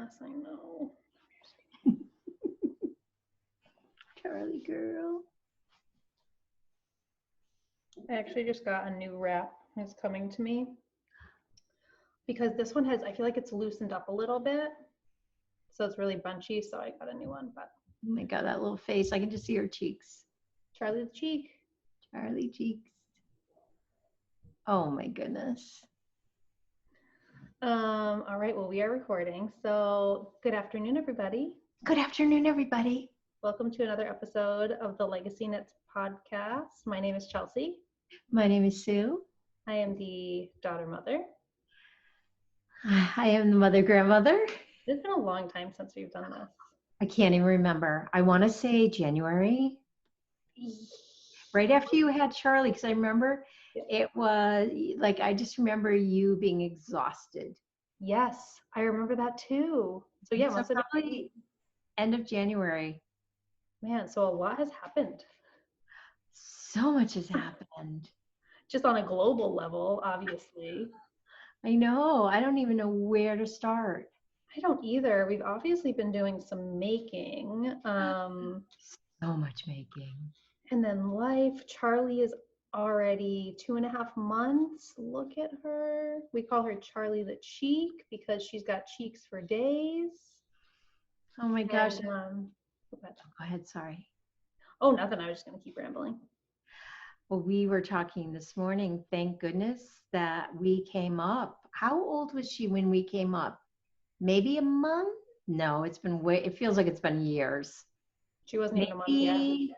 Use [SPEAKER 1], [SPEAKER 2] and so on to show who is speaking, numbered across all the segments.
[SPEAKER 1] mess, I know.
[SPEAKER 2] Charlie girl.
[SPEAKER 1] I actually just got a new wrap. It's coming to me. Because this one has, I feel like it's loosened up a little bit. So it's really bunchy, so I got a new one. But
[SPEAKER 2] oh my God, that little face. I can just see her cheeks.
[SPEAKER 1] Charlie the cheek.
[SPEAKER 2] Charlie cheeks. Oh my goodness.
[SPEAKER 1] All right, well, we are recording. So good afternoon, everybody.
[SPEAKER 2] Good afternoon, everybody.
[SPEAKER 1] Welcome to another episode of the Legacy Knits podcast. My name is Chelsea.
[SPEAKER 2] My name is Sue.
[SPEAKER 1] I am the daughter mother.
[SPEAKER 2] I am the mother grandmother.
[SPEAKER 1] It's been a long time since we've done this.
[SPEAKER 2] I can't even remember. I want to say January. Right after you had Charlie, because I remember it was like, I just remember you being exhausted.
[SPEAKER 1] Yes, I remember that too. So yeah,
[SPEAKER 2] so probably end of January.
[SPEAKER 1] Man, so a lot has happened.
[SPEAKER 2] So much has happened.
[SPEAKER 1] Just on a global level, obviously.
[SPEAKER 2] I know. I don't even know where to start.
[SPEAKER 1] I don't either. We've obviously been doing some making.
[SPEAKER 2] So much making.
[SPEAKER 1] And then life. Charlie is already 2.5 months. Look at her. We call her Charlie the Cheek because she's got cheeks for days.
[SPEAKER 2] Oh my gosh.
[SPEAKER 1] Go
[SPEAKER 2] ahead. Sorry.
[SPEAKER 1] Oh, nothing. I was just going to keep rambling.
[SPEAKER 2] Well, we were talking this morning. Thank goodness that we came up. How old was she when we came up? Maybe a month? No, it's been it feels like it's been years.
[SPEAKER 1] She wasn't even a month yet.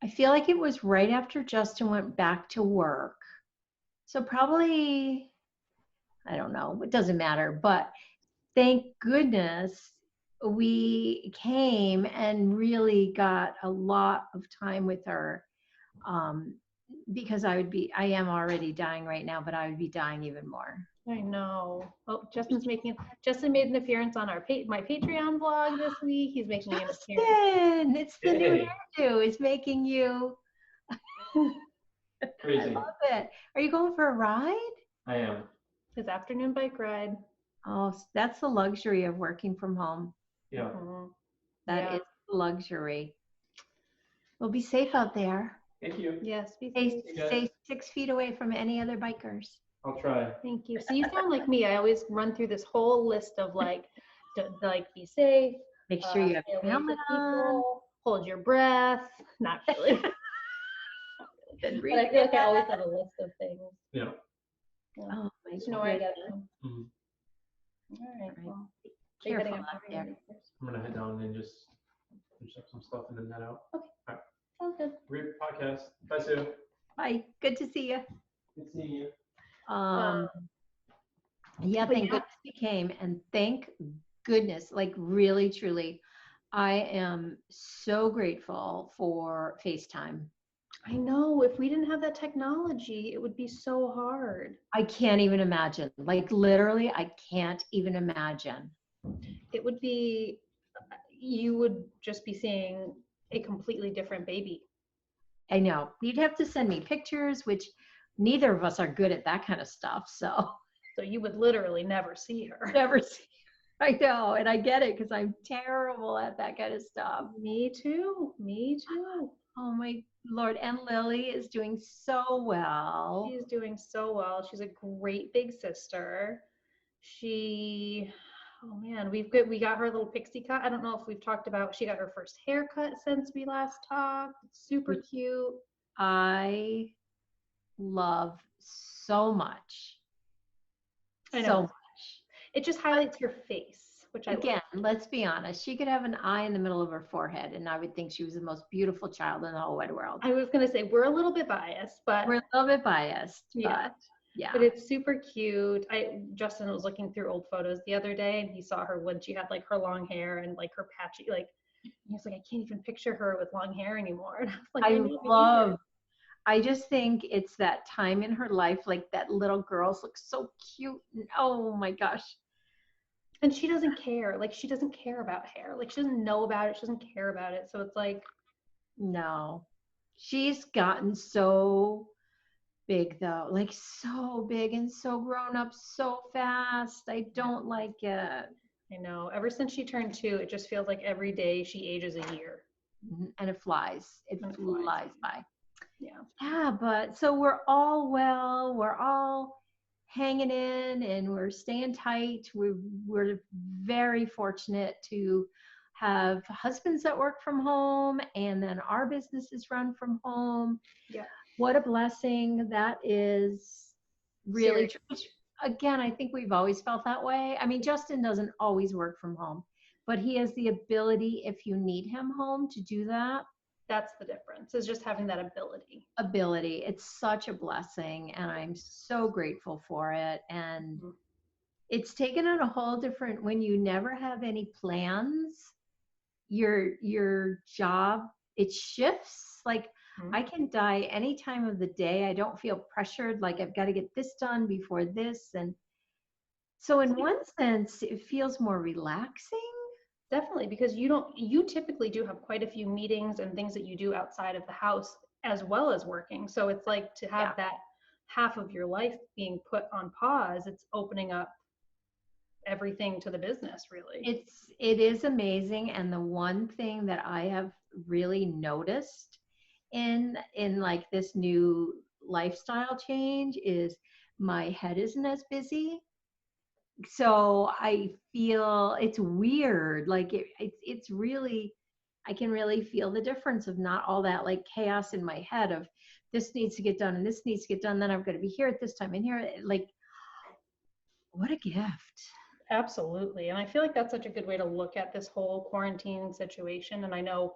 [SPEAKER 2] I feel like it was right after Justin went back to work. So probably, I don't know, it doesn't matter, but thank goodness we came and really got a lot of time with her. Because I am already dying right now, but I would be dying even more.
[SPEAKER 1] I know. Oh, Justin made an appearance on my Patreon vlog this week. He's making an appearance.
[SPEAKER 2] It's the new hairdo. It's making you
[SPEAKER 3] crazy.
[SPEAKER 2] I love it. Are you going for a ride?
[SPEAKER 3] I am.
[SPEAKER 1] His afternoon bike ride.
[SPEAKER 2] Oh, that's the luxury of working from home.
[SPEAKER 3] Yeah.
[SPEAKER 2] That is luxury. Well, be safe out there.
[SPEAKER 3] Thank you.
[SPEAKER 1] Yes, be
[SPEAKER 2] safe. Stay 6 feet away from any other bikers.
[SPEAKER 3] I'll try.
[SPEAKER 1] Thank you. So you sound like me. I always run through this whole list of be safe.
[SPEAKER 2] Make sure you have your helmet on.
[SPEAKER 1] Hold your breath. Not really. But I feel like I always have a list of things.
[SPEAKER 3] Yeah.
[SPEAKER 2] Oh my God.
[SPEAKER 1] You know where I get them.
[SPEAKER 3] Mm-hmm.
[SPEAKER 1] All right. Well,
[SPEAKER 2] careful out there.
[SPEAKER 3] I'm gonna head down and just finish up some stuff and then head out.
[SPEAKER 1] Okay.
[SPEAKER 3] All right.
[SPEAKER 1] Sounds good.
[SPEAKER 3] Great podcast. Bye, Sue.
[SPEAKER 2] Bye. Good to see you.
[SPEAKER 3] Good seeing you.
[SPEAKER 2] Yeah, thank goodness we came, and thank goodness, like really, truly, I am so grateful for FaceTime.
[SPEAKER 1] I know. If we didn't have that technology, it would be so hard.
[SPEAKER 2] I can't even imagine. Like literally, I can't even imagine.
[SPEAKER 1] It would be, you would just be seeing a completely different baby.
[SPEAKER 2] I know. You'd have to send me pictures, which neither of us are good at that kind of stuff. So
[SPEAKER 1] you would literally never see her.
[SPEAKER 2] Never see her. I know. And I get it because I'm terrible at that kind of stuff.
[SPEAKER 1] Me too. Me too.
[SPEAKER 2] Oh my Lord. And Lily is doing so well.
[SPEAKER 1] She's doing so well. She's a great big sister. Oh man, we got her a little pixie cut. I don't know if we've talked about, she got her first haircut since we last talked. It's super cute.
[SPEAKER 2] I love so much.
[SPEAKER 1] I know.
[SPEAKER 2] So much.
[SPEAKER 1] It just highlights her face, which I
[SPEAKER 2] Again,
[SPEAKER 1] love.
[SPEAKER 2] let's be honest. She could have an eye in the middle of her forehead, and I would think she was the most beautiful child in the whole wide world.
[SPEAKER 1] I was going to say, we're a little bit biased, but.
[SPEAKER 2] We're a little bit biased,
[SPEAKER 1] yeah.
[SPEAKER 2] But yeah.
[SPEAKER 1] But it's super cute. Justin was looking through old photos the other day, and he saw her when she had like her long hair and like her patchy, like, he was like, I can't even picture her with long hair anymore. And I was like,
[SPEAKER 2] I just think it's that time in her life, like that little girls look so cute. And, oh my gosh.
[SPEAKER 1] And she doesn't care. Like, she doesn't care about hair. Like, she doesn't know about it. She doesn't care about it. So it's like.
[SPEAKER 2] No. She's gotten so big though. Like so big and so grown up so fast. I don't like it.
[SPEAKER 1] I know. Ever since she turned 2, it just feels like every day she ages a year.
[SPEAKER 2] And it flies. It
[SPEAKER 1] And it
[SPEAKER 2] flies by.
[SPEAKER 1] Yeah.
[SPEAKER 2] Yeah, but so we're all well, we're all hanging in and we're staying tight. We're very fortunate to have husbands that work from home, and then our businesses run from home.
[SPEAKER 1] Yeah.
[SPEAKER 2] What a blessing that is, really.
[SPEAKER 1] Seriously.
[SPEAKER 2] Again, I think we've always felt that way. I mean, Justin doesn't always work from home, but he has the ability, if you need him home, to do that.
[SPEAKER 1] That's the difference, is just having that ability.
[SPEAKER 2] It's such a blessing, and I'm so grateful for it. And it's taken on a whole different, when you never have any plans, your job, it shifts. Like, I can dye any time of the day. I don't feel pressured, like I've got to get this done before this. And so in one sense, it feels more relaxing.
[SPEAKER 1] Definitely, because you typically do have quite a few meetings and things that you do outside of the house as well as working. So it's like to have that half of your life being put on pause, it's opening up everything to the business, really.
[SPEAKER 2] It is amazing. And the one thing that I have really noticed in like this new lifestyle change is my head isn't as busy. So I feel it's weird. Like it's really, I can really feel the difference of not all that like chaos in my head of this needs to get done and this needs to get done. Then I'm going to be here at this time and here. Like, what a gift.
[SPEAKER 1] Absolutely. And I feel like that's such a good way to look at this whole quarantine situation. And I know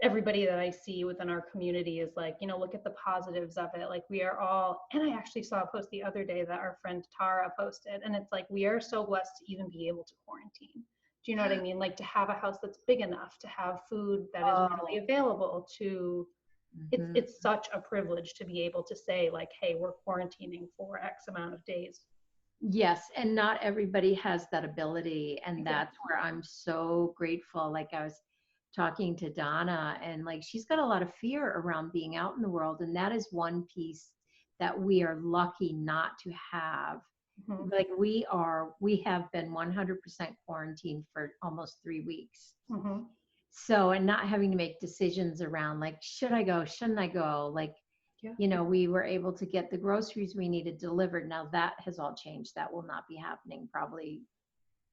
[SPEAKER 1] everybody that I see within our community is like, look at the positives of it. Like, we are all, and I actually saw a post the other day that our friend Tara posted, and it's like, we are so blessed to even be able to quarantine. Do you know what I mean? Like, to have a house that's big enough, to have food that is readily available, to, it's such a privilege to be able to say like, hey, we're quarantining for X amount of days.
[SPEAKER 2] Yes, and not everybody has that ability, and that's where I'm so grateful. Like, I was talking to Donna, and like, she's got a lot of fear around being out in the world, and that is one piece that we are lucky not to have. Like, we have been 100% quarantined for almost 3 weeks. So, and not having to make decisions around like, should I go, shouldn't I go? Like, we were able to get the groceries we needed delivered. Now that has all changed. That will not be happening probably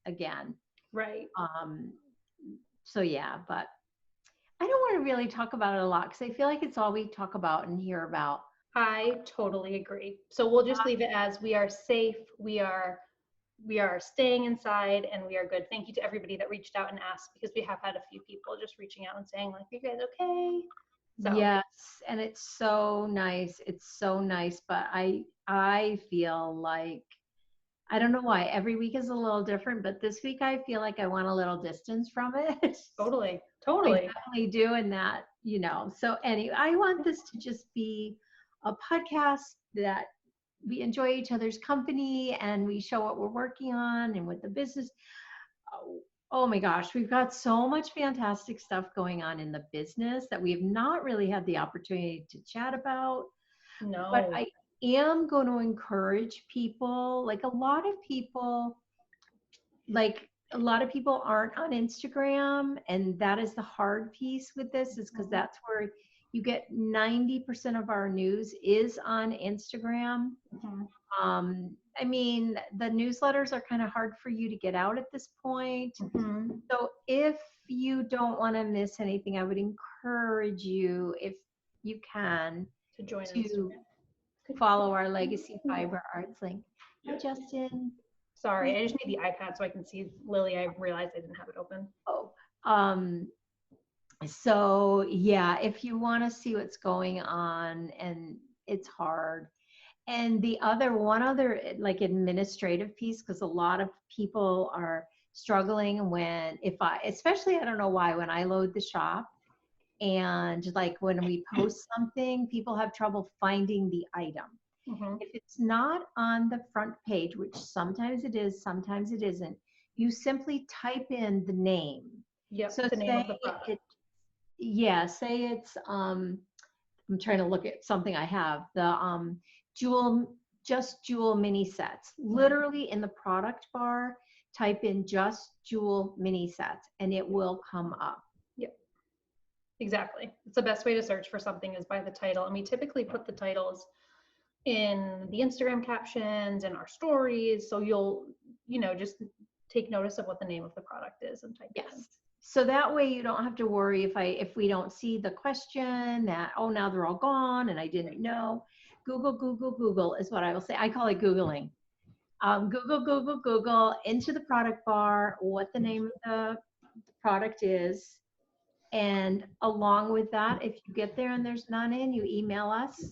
[SPEAKER 2] again.
[SPEAKER 1] Right.
[SPEAKER 2] So yeah, but I don't want to really talk about it a lot because I feel like it's all we talk about and hear about.
[SPEAKER 1] I totally agree. So we'll just leave it as we are safe. We are staying inside, and we are good. Thank you to everybody that reached out and asked, because we have had a few people just reaching out and saying like, are you guys okay? So.
[SPEAKER 2] Yes, and it's so nice. It's so nice, but I feel like, I don't know why, every week is a little different, but this week I feel like I want a little distance from it.
[SPEAKER 1] Totally.
[SPEAKER 2] I definitely do, in that, So anyway, I want this to just be a podcast that we enjoy each other's company and we show what we're working on and with the business. Oh my gosh, we've got so much fantastic stuff going on in the business that we've not really had the opportunity to chat about.
[SPEAKER 1] No.
[SPEAKER 2] But I am going to encourage people, like a lot of people aren't on Instagram, and that is the hard piece with this, is because that's where you get 90% of our news is on Instagram. I mean, the newsletters are kind of hard for you to get out at this point. So if you don't want to miss anything, I would encourage you, if you can,
[SPEAKER 1] to join
[SPEAKER 2] to follow our Legacy Fiber Arts link. Hi, Justin.
[SPEAKER 1] Sorry, I just need the iPad so I can see Lily. I realized I didn't have it open.
[SPEAKER 2] So yeah, if you want to see what's going on, and it's hard. And one other like administrative piece, because a lot of people are struggling especially, I don't know why, when I load the shop and like when we post something, people have trouble finding the item. If it's not on the front page, which sometimes it is, sometimes it isn't, you simply type in the name.
[SPEAKER 1] So the name of the product.
[SPEAKER 2] Say it's, I'm trying to look at something I have, the Jewel mini sets. Literally in the product bar, type in just Jewel mini sets and it will come up.
[SPEAKER 1] Yep. Exactly. It's the best way to search for something is by the title. And we typically put the titles in the Instagram captions and our stories. So you'll, just take notice of what the name of the product is and type it in.
[SPEAKER 2] So that way you don't have to worry if we don't see the question that, oh, now they're all gone and I didn't know. Google is what I will say. I call it Googling. Google into the product bar, what the name of the product is. And along with that, if you get there and there's none in, you email us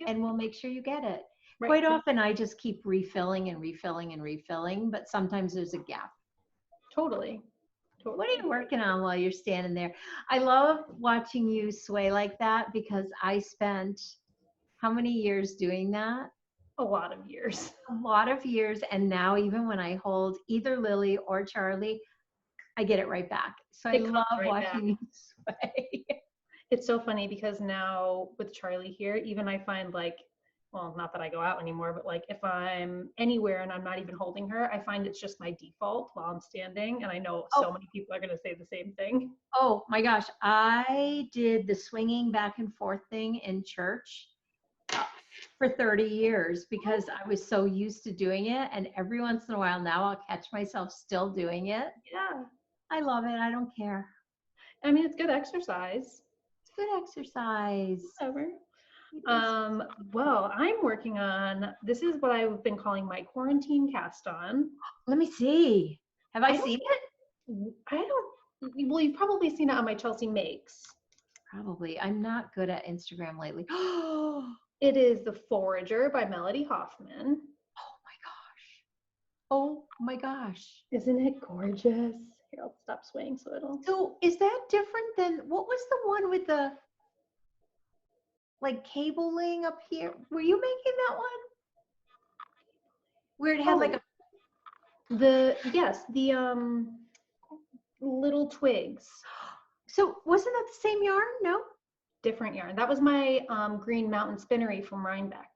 [SPEAKER 2] and we'll make sure you get it. Right. Quite often I just keep refilling and refilling and refilling, but sometimes there's a gap.
[SPEAKER 1] Totally.
[SPEAKER 2] What are you working on while you're standing there? I love watching you sway like that because I spent how many years doing that?
[SPEAKER 1] A lot of years.
[SPEAKER 2] A lot of years. And now even when I hold either Lily or Charlie, I get it right back. So I love watching you sway.
[SPEAKER 1] It's so funny because now with Charlie here, even I find well, not that I go out anymore, but if I'm anywhere and I'm not even holding her, I find it's just my default while I'm standing. And I know so many people are going to say the same thing.
[SPEAKER 2] Oh my gosh. I did the swinging back and forth thing in church for 30 years because I was so used to doing it. And every once in a while now I'll catch myself still doing it.
[SPEAKER 1] Yeah.
[SPEAKER 2] I love it. I don't care.
[SPEAKER 1] I mean, it's good exercise.
[SPEAKER 2] It's good exercise.
[SPEAKER 1] Whatever. Well, I'm working on, this is what I've been calling my quarantine cast on.
[SPEAKER 2] Let me see. Have I seen it?
[SPEAKER 1] Well, you've probably seen it on my Chelsea Makes.
[SPEAKER 2] Probably. I'm not good at Instagram lately.
[SPEAKER 1] It is the Forager by Melody Hoffman.
[SPEAKER 2] Oh my gosh.
[SPEAKER 1] Isn't it gorgeous? Here, I'll stop swaying so it'll.
[SPEAKER 2] So is that different than, what was the one with the cabling up here? Were you making that one? Where it had
[SPEAKER 1] the little twigs.
[SPEAKER 2] So wasn't that the same yarn? No?
[SPEAKER 1] Different yarn. That was my Green Mountain Spinnery from Rhinebeck.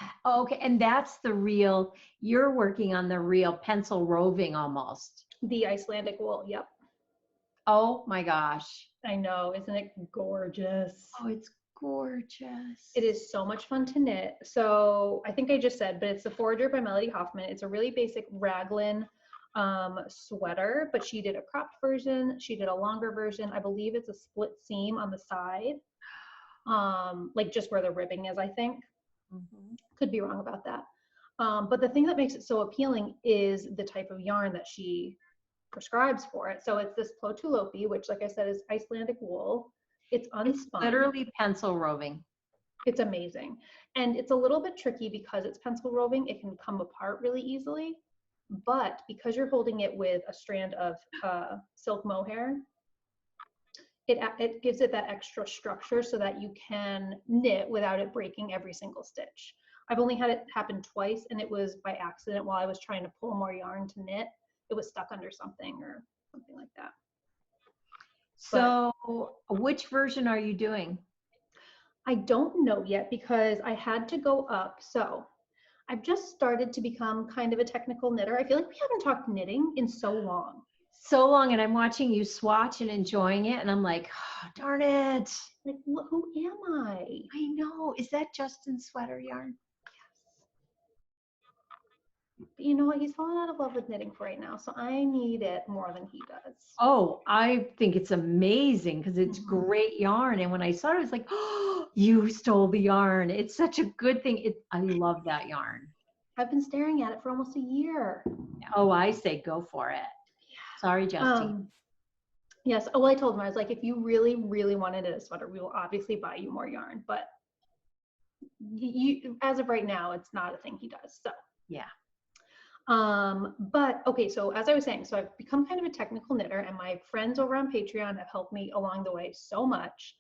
[SPEAKER 2] Yeah. Oh, okay. And that's the real, you're working on the real pencil roving almost.
[SPEAKER 1] The Icelandic wool. Yep.
[SPEAKER 2] Oh my gosh.
[SPEAKER 1] I know. Isn't it gorgeous?
[SPEAKER 2] Oh, it's gorgeous.
[SPEAKER 1] It is so much fun to knit. So I think I just said, but it's the Forager by Melody Hoffman. It's a really basic raglan sweater, but she did a cropped version. She did a longer version. I believe it's a split seam on the side, just where the ribbing is, I think. Mm-hmm. Could be wrong about that. But the thing that makes it so appealing is the type of yarn that she prescribes for it. So it's this Plotulopi, which, like I said, is Icelandic wool. It's unspun. It's
[SPEAKER 2] literally pencil roving.
[SPEAKER 1] It's amazing. And it's a little bit tricky because it's pencil roving. It can come apart really easily. But because you're holding it with a strand of silk mohair, it gives it that extra structure so that you can knit without it breaking every single stitch. I've only had it happen twice, and it was by accident while I was trying to pull more yarn to knit. It was stuck under something or something like that.
[SPEAKER 2] So which version are you doing?
[SPEAKER 1] I don't know yet because I had to go up. So I've just started to become kind of a technical knitter. I feel like we haven't talked knitting in so long.
[SPEAKER 2] So long, and I'm watching you swatch and enjoying it, and I'm like, oh, darn it.
[SPEAKER 1] Like, who am I?
[SPEAKER 2] I know. Is that Justin's sweater yarn?
[SPEAKER 1] Yes. But you know what? He's fallen out of love with knitting for right now, so I need it more than he does.
[SPEAKER 2] Oh, I think it's amazing because it's great yarn. And when I saw it, I was like, oh, you stole the yarn. It's such a good thing. I love that yarn.
[SPEAKER 1] I've been staring at it for almost a year.
[SPEAKER 2] Oh, I say go for it. Sorry, Justin.
[SPEAKER 1] Yes. Oh, I told him, I was like, if you really, really wanted a sweater, we will obviously buy you more yarn. But as of right now, it's not a thing he does. So
[SPEAKER 2] yeah.
[SPEAKER 1] But okay, so as I was saying, so I've become kind of a technical knitter, and my friends over on Patreon have helped me along the way so much.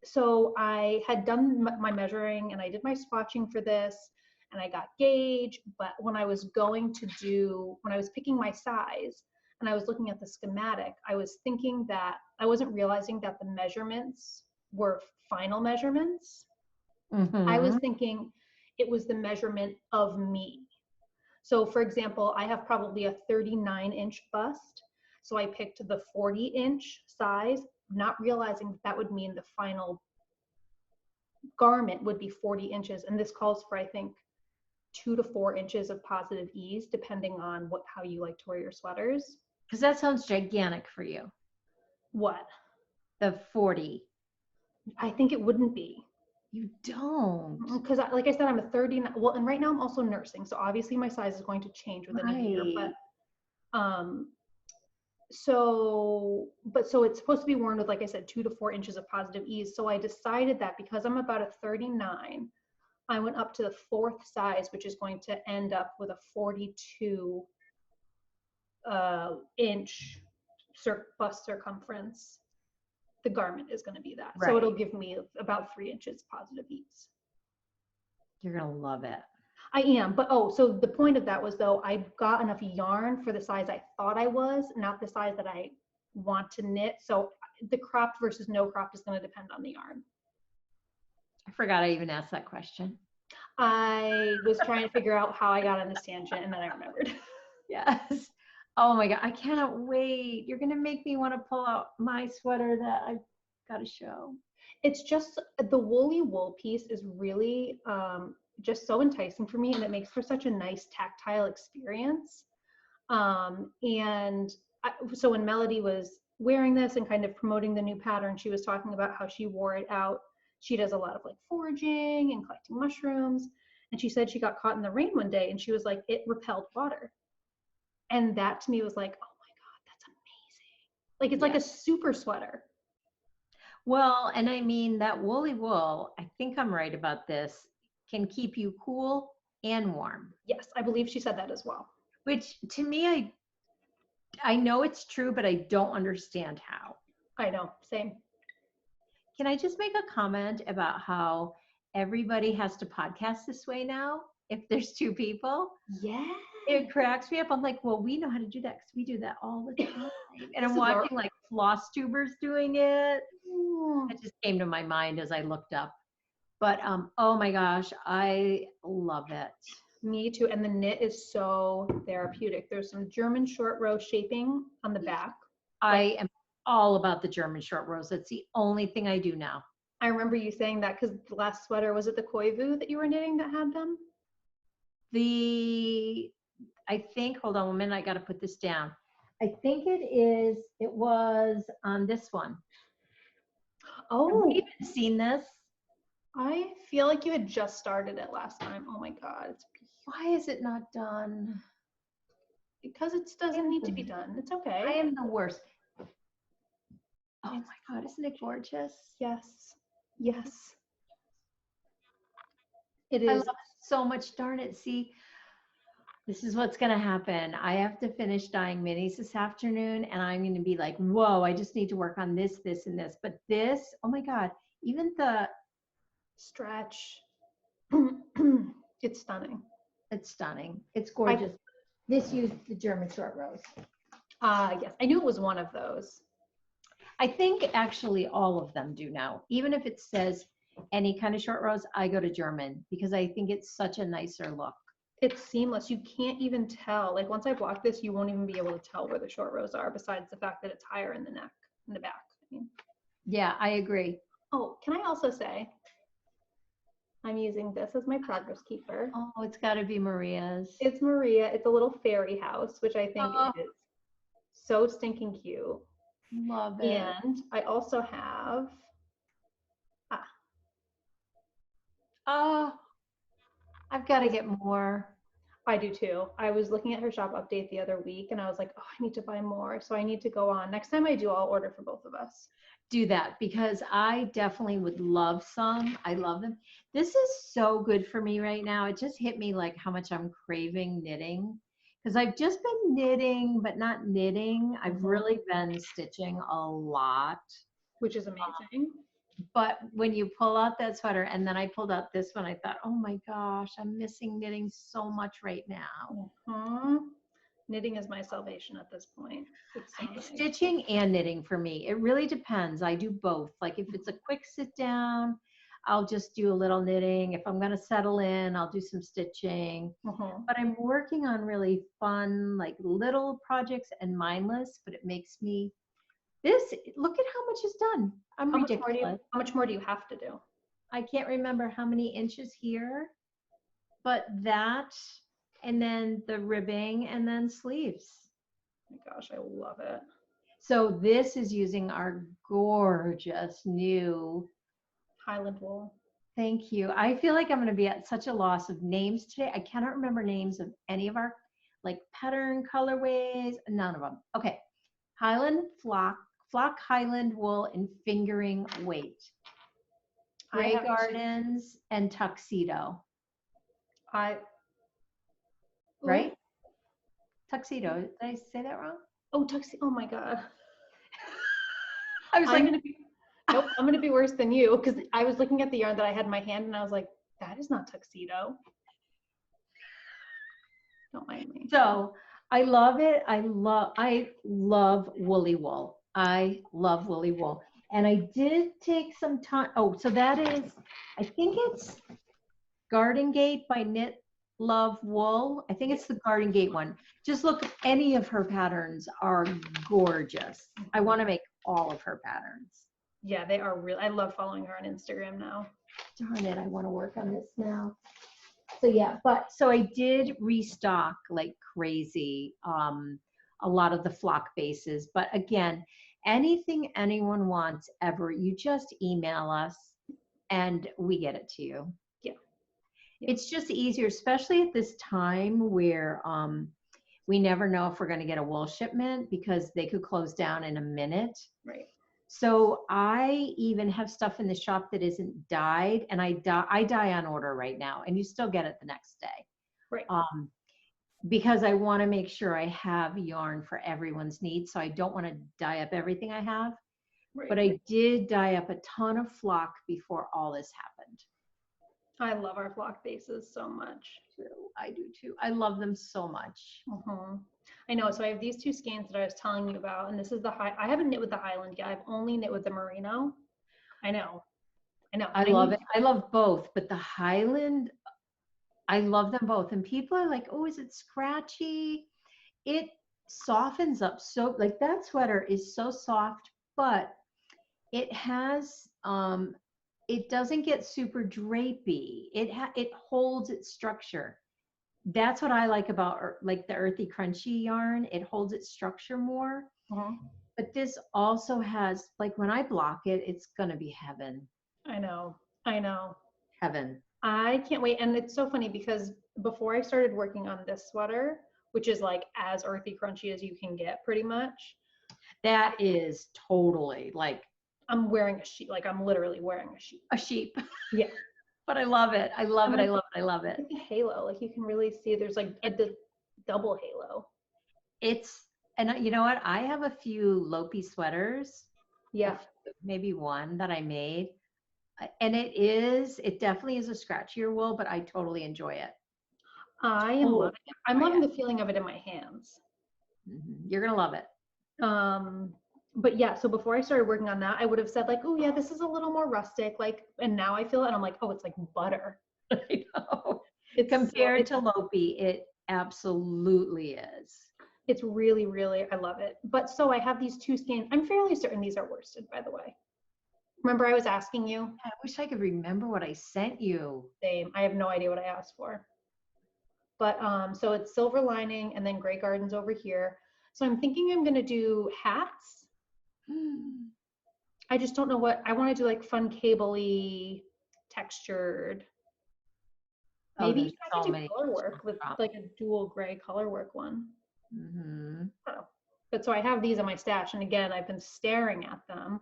[SPEAKER 1] So I had done my measuring and I did my swatching for this, and I got gauge, but when I was picking my size and I was looking at the schematic, I was thinking that I wasn't realizing that the measurements were final measurements. Mm-hmm. I was thinking it was the measurement of me. So for example, I have probably a 39-inch bust. So I picked the 40-inch size, not realizing that would mean the final garment would be 40 inches. And this calls for, I think, 2 to 4 inches of positive ease, depending on how you like to wear your sweaters.
[SPEAKER 2] Because that sounds gigantic for you.
[SPEAKER 1] What?
[SPEAKER 2] The 40.
[SPEAKER 1] I think it wouldn't be.
[SPEAKER 2] You don't.
[SPEAKER 1] Because like I said, I'm a 39. Well, and right now I'm also nursing. So obviously my size is going to change within a year. But so it's supposed to be worn with, like I said, 2 to 4 inches of positive ease. So I decided that because I'm about a 39, I went up to the 4th size, which is going to end up with a 42 inch bust circumference. The garment is going to be that.
[SPEAKER 2] Right.
[SPEAKER 1] So it'll give me about 3 inches positive ease.
[SPEAKER 2] You're going to love it.
[SPEAKER 1] I am, but so the point of that was, though, I got enough yarn for the size I thought I was, not the size that I want to knit. So the cropped versus no cropped is going to depend on the yarn.
[SPEAKER 2] I forgot I even asked that question.
[SPEAKER 1] I was trying to figure out how I got on this tangent, and then I remembered.
[SPEAKER 2] Yes. Oh my God, I cannot wait. You're going to make me want to pull out my sweater that I've got to show.
[SPEAKER 1] It's just the woolly wool piece is really just so enticing for me, and it makes for such a nice tactile experience. So when Melody was wearing this and kind of promoting the new pattern, she was talking about how she wore it out. She does a lot of like foraging and collecting mushrooms. And she said she got caught in the rain one day and she was like, it repelled water. And that to me was like, oh my God, that's amazing. Like, it's like a super sweater.
[SPEAKER 2] Well, and I mean that woolly wool, I think I'm right about this, can keep you cool and warm.
[SPEAKER 1] Yes, I believe she said that as well.
[SPEAKER 2] Which to me, I know it's true, but I don't understand how.
[SPEAKER 1] I know, same.
[SPEAKER 2] Can I just make a comment about how everybody has to podcast this way now if there's 2 people?
[SPEAKER 1] Yeah.
[SPEAKER 2] It cracks me up. I'm like, well, we know how to do that because we do that all the time. And I'm watching like floss tubers doing it. It just came to my mind as I looked up. But oh my gosh, I love it.
[SPEAKER 1] Me too. And the knit is so therapeutic. There's some German short row shaping on the back.
[SPEAKER 2] I am all about the German short rows. That's the only thing I do now.
[SPEAKER 1] I remember you saying that because the last sweater, was it the Koivu that you were knitting that had them?
[SPEAKER 2] I think, hold on a minute, I got to put this down. I think it was on this one.
[SPEAKER 1] Oh,
[SPEAKER 2] have you even seen this?
[SPEAKER 1] I feel like you had just started it last time. Oh my God.
[SPEAKER 2] Why is it not done?
[SPEAKER 1] Because it doesn't need to be done. It's okay.
[SPEAKER 2] I am the worst. Oh my God, isn't it gorgeous?
[SPEAKER 1] Yes. Yes. It is.
[SPEAKER 2] I love it so much. Darn it. See, this is what's going to happen. I have to finish dyeing minis this afternoon, and I'm going to be like, whoa, I just need to work on this, this, and this. But this, oh my God, even the
[SPEAKER 1] stretch. It's stunning.
[SPEAKER 2] It's stunning. It's gorgeous. This used the German short rows.
[SPEAKER 1] Yes, I knew it was one of those.
[SPEAKER 2] I think actually all of them do now. Even if it says any kind of short rows, I go to German because I think it's such a nicer look.
[SPEAKER 1] It's seamless. You can't even tell. Like once I block this, you won't even be able to tell where the short rows are, besides the fact that it's higher in the neck, in the back. I mean.
[SPEAKER 2] Yeah, I agree.
[SPEAKER 1] Oh, can I also say, I'm using this as my progress keeper.
[SPEAKER 2] Oh, it's got to be Maria's.
[SPEAKER 1] It's Maria. It's a little fairy house, which I think is so stinking cute.
[SPEAKER 2] Love it.
[SPEAKER 1] And I also have,
[SPEAKER 2] I've got to get more.
[SPEAKER 1] I do too. I was looking at her shop update the other week and I was like, oh, I need to buy more. So I need to go on. Next time I do, I'll order for both of us.
[SPEAKER 2] Do that because I definitely would love some. I love them. This is so good for me right now. It just hit me like how much I'm craving knitting because I've just been knitting, but not knitting. I've really been stitching a lot.
[SPEAKER 1] Which is amazing.
[SPEAKER 2] But when you pull out that sweater and then I pulled out this one, I thought, oh my gosh, I'm missing knitting so much right now.
[SPEAKER 1] Knitting is my salvation at this point. It's so nice.
[SPEAKER 2] Stitching and knitting for me. It really depends. I do both. Like if it's a quick sit down, I'll just do a little knitting. If I'm going to settle in, I'll do some stitching. But I'm working on really fun, like little projects and mindless, but it makes me look at how much is done. I'm ridiculous.
[SPEAKER 1] How much more do you have to do?
[SPEAKER 2] I can't remember how many inches here, but that, and then the ribbing, and then sleeves.
[SPEAKER 1] Oh my gosh, I love it.
[SPEAKER 2] So this is using our gorgeous new
[SPEAKER 1] Highland wool.
[SPEAKER 2] Thank you. I feel like I'm going to be at such a loss of names today. I cannot remember names of any of our like pattern colorways, none of them. Okay. Highland flock Highland wool and fingering weight. Grey Gardens and Tuxedo. Right? Tuxedo. Did I say that wrong?
[SPEAKER 1] Oh, Tuxedo. Oh my God.
[SPEAKER 2] I was like,
[SPEAKER 1] nope, I'm going to be worse than you because I was looking at the yarn that I had in my hand and I was like, that is not Tuxedo. Don't mind me.
[SPEAKER 2] So I love it. I love woolly wool. I love woolly wool. And I did take some time. Oh, so that is, I think it's Garden Gate by Knit.Love.Wool. I think it's the Garden Gate one. Just look, any of her patterns are gorgeous. I want to make all of her patterns.
[SPEAKER 1] Yeah, they are real. I love following her on Instagram now.
[SPEAKER 2] Darn it, I want to work on this now. So yeah, so I did restock like crazy, a lot of the flock bases. But again, anything anyone wants ever, you just email us and we get it to you.
[SPEAKER 1] Yeah.
[SPEAKER 2] It's just easier, especially at this time where we never know if we're going to get a wool shipment because they could close down in a minute.
[SPEAKER 1] Right.
[SPEAKER 2] So I even have stuff in the shop that isn't dyed, and I dye on order right now, and you still get it the next day.
[SPEAKER 1] Right.
[SPEAKER 2] Because I want to make sure I have yarn for everyone's needs, so I don't want to dye up everything I have.
[SPEAKER 1] Right.
[SPEAKER 2] But I did dye up a ton of flock before all this happened.
[SPEAKER 1] I love our flock bases so much.
[SPEAKER 2] I do too. I love them so much.
[SPEAKER 1] I know. So I have these two skeins that I was telling you about, and this is I haven't knit with the Highland yet. I've only knit with the Merino. I know. I
[SPEAKER 2] love it. I love both, but the Highland, I love them both. And people are like, oh, is it scratchy? It softens up. So like that sweater is so soft, but it has, it doesn't get super drapey. It holds its structure. That's what I like about like the earthy crunchy yarn. It holds its structure more. But this also has, like when I block it, it's going to be heaven.
[SPEAKER 1] I know.
[SPEAKER 2] Heaven.
[SPEAKER 1] I can't wait. And it's so funny because before I started working on this sweater, which is like as earthy crunchy as you can get pretty much.
[SPEAKER 2] That is totally like.
[SPEAKER 1] I'm wearing a sheep. Like I'm literally wearing a sheep.
[SPEAKER 2] A sheep.
[SPEAKER 1] Yeah.
[SPEAKER 2] But I love it. I love it. I love it. I love it.
[SPEAKER 1] It's a halo. Like you can really see there's like the double halo.
[SPEAKER 2] And you know what? I have a few Lopi sweaters.
[SPEAKER 1] Yeah.
[SPEAKER 2] Maybe one that I made. And it definitely is a scratchier wool, but I totally enjoy it.
[SPEAKER 1] I am loving it. I'm loving the feeling of it in my hands.
[SPEAKER 2] You're going to love it.
[SPEAKER 1] But yeah, so before I started working on that, I would have said like, oh yeah, this is a little more rustic, like, and now I feel it and I'm like, oh, it's like butter.
[SPEAKER 2] I know. Compared to Lopi, it absolutely is.
[SPEAKER 1] It's really, really, I love it. But so I have these two skeins. I'm fairly certain these are worsted, by the way. Remember I was asking you?
[SPEAKER 2] I wish I could remember what I sent you.
[SPEAKER 1] Same. I have no idea what I asked for. But so it's silver lining and then Grey Gardens over here. So I'm thinking I'm going to do hats. I just don't know what I want to do, like fun cable-y, textured. Maybe I can do color work with like a dual gray color work one. But so I have these in my stash, and again, I've been staring at them,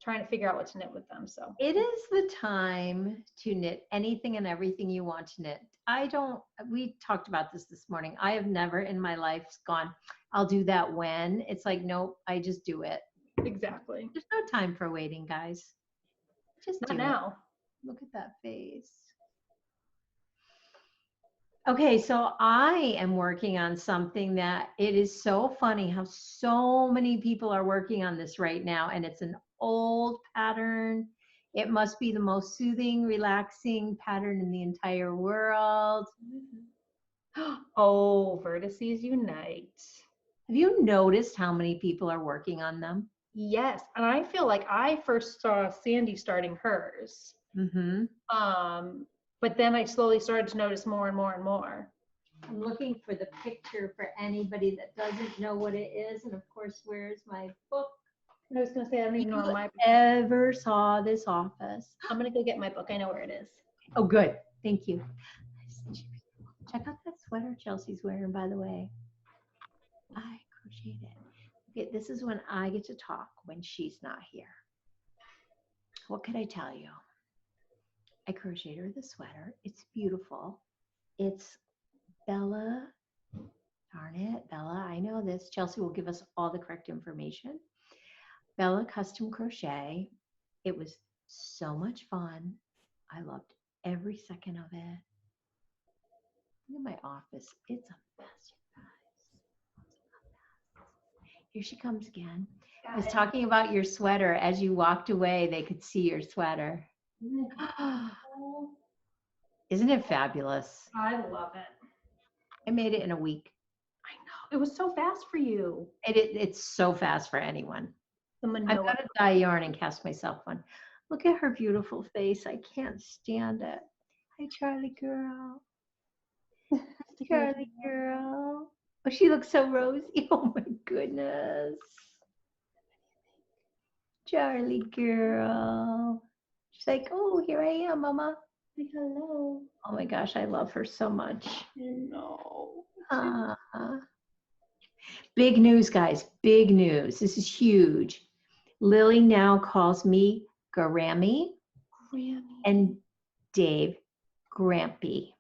[SPEAKER 1] trying to figure out what to knit with them. So
[SPEAKER 2] it is the time to knit anything and everything you want to knit. We talked about this morning. I have never in my life gone, I'll do that when. It's like, nope, I just do it.
[SPEAKER 1] Exactly.
[SPEAKER 2] There's no time for waiting, guys. Just
[SPEAKER 1] not now.
[SPEAKER 2] Look at that face. Okay, so I am working on something that it is so funny how so many people are working on this right now, and it's an old pattern. It must be the most soothing, relaxing pattern in the entire world.
[SPEAKER 1] Oh, Vertices Unite.
[SPEAKER 2] Have you noticed how many people are working on them?
[SPEAKER 1] Yes, and I feel like I first saw Sandy starting hers.
[SPEAKER 2] Mm-hmm.
[SPEAKER 1] But then I slowly started to notice more and more and more.
[SPEAKER 2] I'm looking for the picture for anybody that doesn't know what it is. And of course, where's my book?
[SPEAKER 1] I was gonna say I don't even know where my book.
[SPEAKER 2] Ever saw this office?
[SPEAKER 1] I'm gonna go get my book. I know where it is.
[SPEAKER 2] Oh, good. Thank you. Check out that sweater Chelsea's wearing, by the way. I crocheted it. Okay, this is when I get to talk when she's not here. What could I tell you? I crocheted her the sweater. It's beautiful. It's Bella. Darn it, Bella. I know this. Chelsea will give us all the correct information. Bella Custom Crochet. It was so much fun. I loved every second of it. Look at my office. It's a mess, you guys. Here she comes again. I was talking about your sweater. As you walked away, they could see your sweater. Isn't it fabulous?
[SPEAKER 1] I love it.
[SPEAKER 2] I made it in a week.
[SPEAKER 1] I know. It was so fast for you.
[SPEAKER 2] It's so fast for anyone.
[SPEAKER 1] The
[SPEAKER 2] I've
[SPEAKER 1] Manoa.
[SPEAKER 2] got to dye yarn and cast myself one. Look at her beautiful face. I can't stand it. Hi, Charlie girl. Charlie girl. Oh, she looks so rosy. Oh my goodness. Charlie girl. She's like, oh, here I am, Mama.
[SPEAKER 1] Hello.
[SPEAKER 2] Oh my gosh, I love her so much.
[SPEAKER 1] No.
[SPEAKER 2] Big news, guys. Big news. This is huge. Lily now calls me Grammy and Dave Grampy.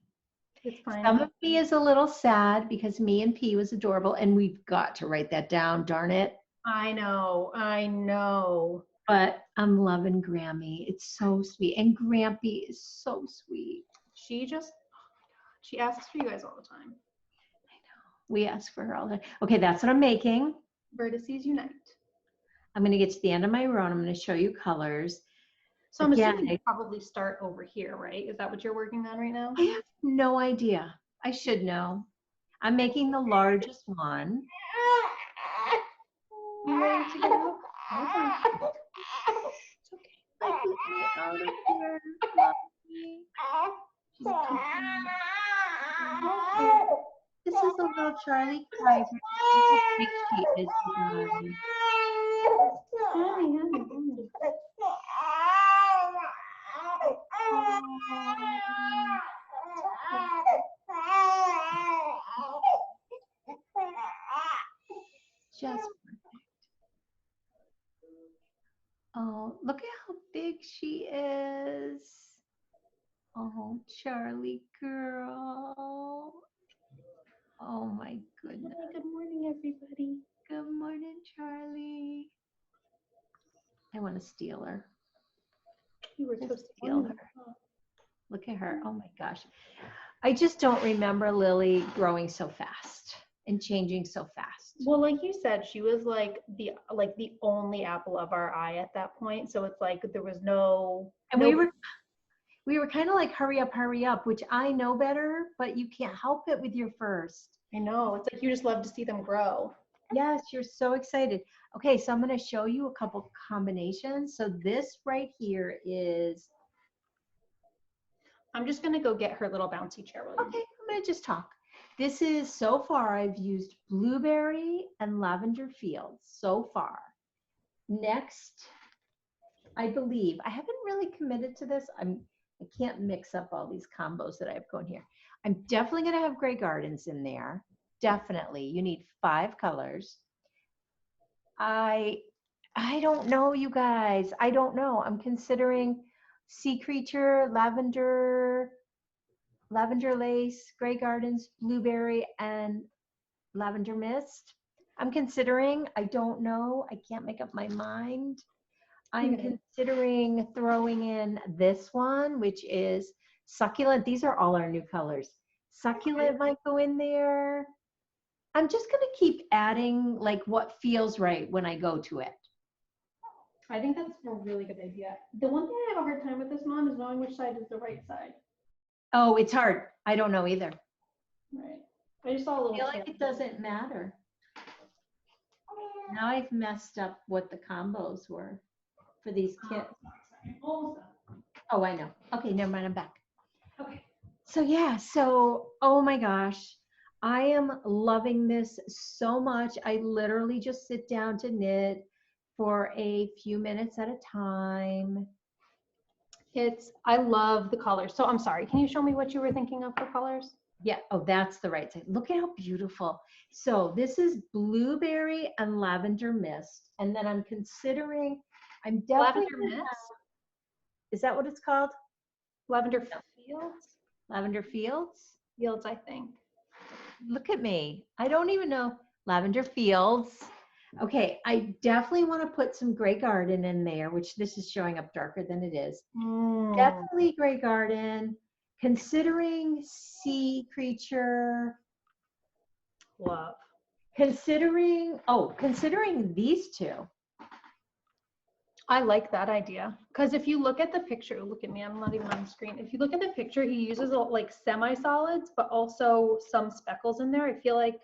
[SPEAKER 1] It's fine.
[SPEAKER 2] Some of me is a little sad because me and P was adorable, and we've got to write that down, darn it.
[SPEAKER 1] I know. I know.
[SPEAKER 2] But I'm loving Grammy. It's so sweet. And Grampy is so sweet.
[SPEAKER 1] She just, she asks for you guys all the time.
[SPEAKER 2] I know. We ask for her all the time. Okay, that's what I'm making.
[SPEAKER 1] Vertices Unite.
[SPEAKER 2] I'm going to get to the end of my row, and I'm going to show you colors.
[SPEAKER 1] So I'm
[SPEAKER 2] Again,
[SPEAKER 1] assuming you probably start over here, right? Is that what you're working on right now?
[SPEAKER 2] I have no idea. I should know. I'm making the largest one.
[SPEAKER 1] You ready to go?
[SPEAKER 2] It's okay. I put me out of here. Mommy. She's This is a little Charlie Kaiser. How big she is, you guys. Just perfect. Oh, look at how big she is. Oh, Charlie girl. Oh my goodness.
[SPEAKER 1] Good morning, everybody.
[SPEAKER 2] Good morning, Charlie. I want to steal her.
[SPEAKER 1] You were
[SPEAKER 2] Just
[SPEAKER 1] toasting
[SPEAKER 2] steal her. Look at her. Oh my gosh. I just don't remember Lily growing so fast and changing so fast.
[SPEAKER 1] Well, like you said, she was like the only apple of our eye at that point. So it's like there was no.
[SPEAKER 2] And we were kind of like hurry up, which I know better, but you can't help it with your first.
[SPEAKER 1] I know. It's like you just love to see them grow.
[SPEAKER 2] Yes, you're so excited. Okay, so I'm going to show you a couple combinations. So this right here is.
[SPEAKER 1] I'm just going to go get her little bouncy chair.
[SPEAKER 2] Okay, I'm going to just talk. This is, so far, I've used blueberry and lavender fields so far. Next, I believe, I haven't really committed to this. I can't mix up all these combos that I have going here. I'm definitely going to have Grey Gardens in there. Definitely. You need 5 colors. I don't know, you guys. I don't know. I'm considering Sea Creature, lavender lace, Grey Gardens, blueberry, and lavender mist. I'm considering. I don't know. I can't make up my mind. I'm considering throwing in this one, which is succulent. These are all our new colors. Succulent might go in there. I'm just going to keep adding like what feels right when I go to it.
[SPEAKER 1] I think that's a really good idea. The one thing I have a hard time with this, Mom, is knowing which side is the right side.
[SPEAKER 2] Oh, it's hard. I don't know either.
[SPEAKER 1] Right. I just saw a
[SPEAKER 2] I
[SPEAKER 1] little
[SPEAKER 2] feel like it doesn't matter. Now I've messed up what the combos were for these kits.
[SPEAKER 1] Almost done.
[SPEAKER 2] Oh, I know. Okay, never mind. I'm back.
[SPEAKER 1] Okay.
[SPEAKER 2] So yeah, oh my gosh, I am loving this so much. I literally just sit down to knit for a few minutes at a time.
[SPEAKER 1] I love the colors. So I'm sorry, can you show me what you were thinking of for colors?
[SPEAKER 2] Yeah, oh, that's the right side. Look at how beautiful. So this is blueberry and lavender mist. And then I'm considering, I'm definitely
[SPEAKER 1] Lavender
[SPEAKER 2] gonna
[SPEAKER 1] mist?
[SPEAKER 2] have- is that what it's called?
[SPEAKER 1] Lavender fields?
[SPEAKER 2] Lavender fields?
[SPEAKER 1] Fields, I think.
[SPEAKER 2] Look at me. I don't even know. Lavender fields. Okay, I definitely want to put some gray garden in there, which this is showing up darker than it is. Definitely gray garden. Considering sea creature.
[SPEAKER 1] Love.
[SPEAKER 2] Considering these two.
[SPEAKER 1] I like that idea. Because if you look at the picture, look at me, I'm not even on the screen. If you look at the picture, he uses like semi-solids, but also some speckles in there. I feel like,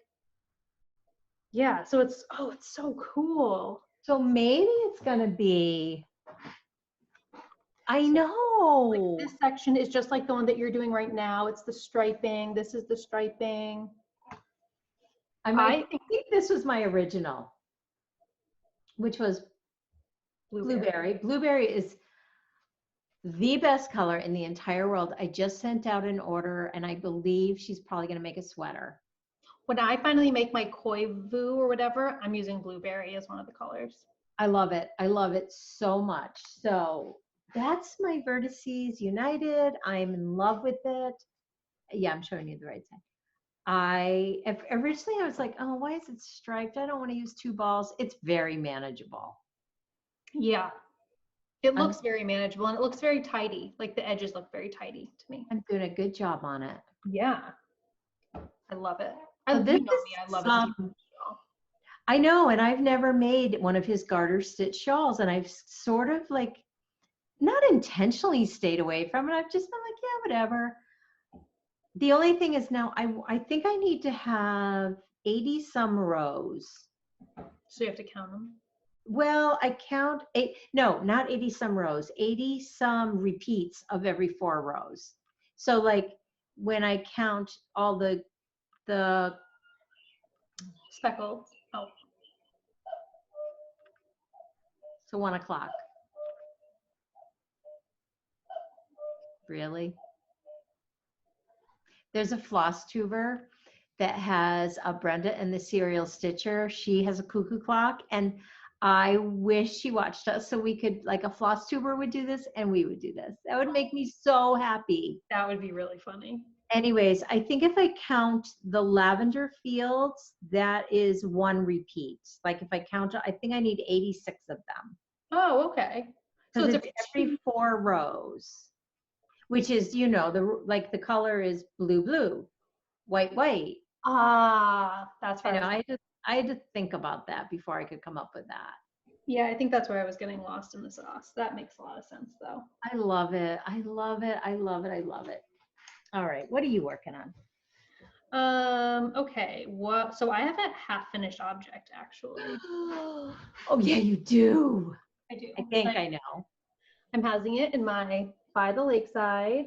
[SPEAKER 1] yeah, so it's so cool.
[SPEAKER 2] So maybe it's going to be, I know.
[SPEAKER 1] Like this section is just like the one that you're doing right now. It's the striping. This is the striping.
[SPEAKER 2] I think this was my original, which was blueberry. Blueberry is the best color in the entire world. I just sent out an order and I believe she's probably going to make a sweater.
[SPEAKER 1] When I finally make my koi vu or whatever, I'm using blueberry as one of the colors.
[SPEAKER 2] I love it. I love it so much. So that's my Vertices United. I'm in love with it. Yeah, I'm showing you the right side. Originally I was like, oh, why is it striped? I don't want to use 2 balls. It's very manageable.
[SPEAKER 1] Yeah. It looks very manageable and it looks very tidy. Like the edges look very tidy to me.
[SPEAKER 2] I'm doing a good job on it.
[SPEAKER 1] Yeah. I love it. I love it.
[SPEAKER 2] I know, and I've never made one of his garter stitch shawls, and I've sort of like not intentionally stayed away from it. I've just been like, yeah, whatever. The only thing is now I think I need to have 80 some rows.
[SPEAKER 1] So you have to count them?
[SPEAKER 2] Well, I count not 80 some rows, 80 some repeats of every 4 rows. So like when I count all the
[SPEAKER 1] speckles. Oh.
[SPEAKER 2] So 1 o'clock. Really? There's a floss tuber that has a Brenda and the Serial Stitcher. She has a cuckoo clock, and I wish she watched us so we could, like a floss tuber would do this and we would do this. That would make me so happy.
[SPEAKER 1] That would be really funny.
[SPEAKER 2] Anyways, I think if I count the lavender fields, that is 1 repeat. Like if I count, I think I need 86 of them.
[SPEAKER 1] Oh, okay. So
[SPEAKER 2] it's every 4 rows, which is, you know, the color is blue, blue, white, white.
[SPEAKER 1] Ah, that's
[SPEAKER 2] right. I had to think about that before I could come up with that.
[SPEAKER 1] Yeah, I think that's where I was getting lost in the sauce. That makes a lot of sense, though.
[SPEAKER 2] I love it. I love it. I love it. I love it. All right, what are you working
[SPEAKER 1] on? Okay, so I have a half-finished object, actually.
[SPEAKER 2] Oh, yeah, you do.
[SPEAKER 1] I do.
[SPEAKER 2] I think I know.
[SPEAKER 1] I'm housing it in my By the Lakeside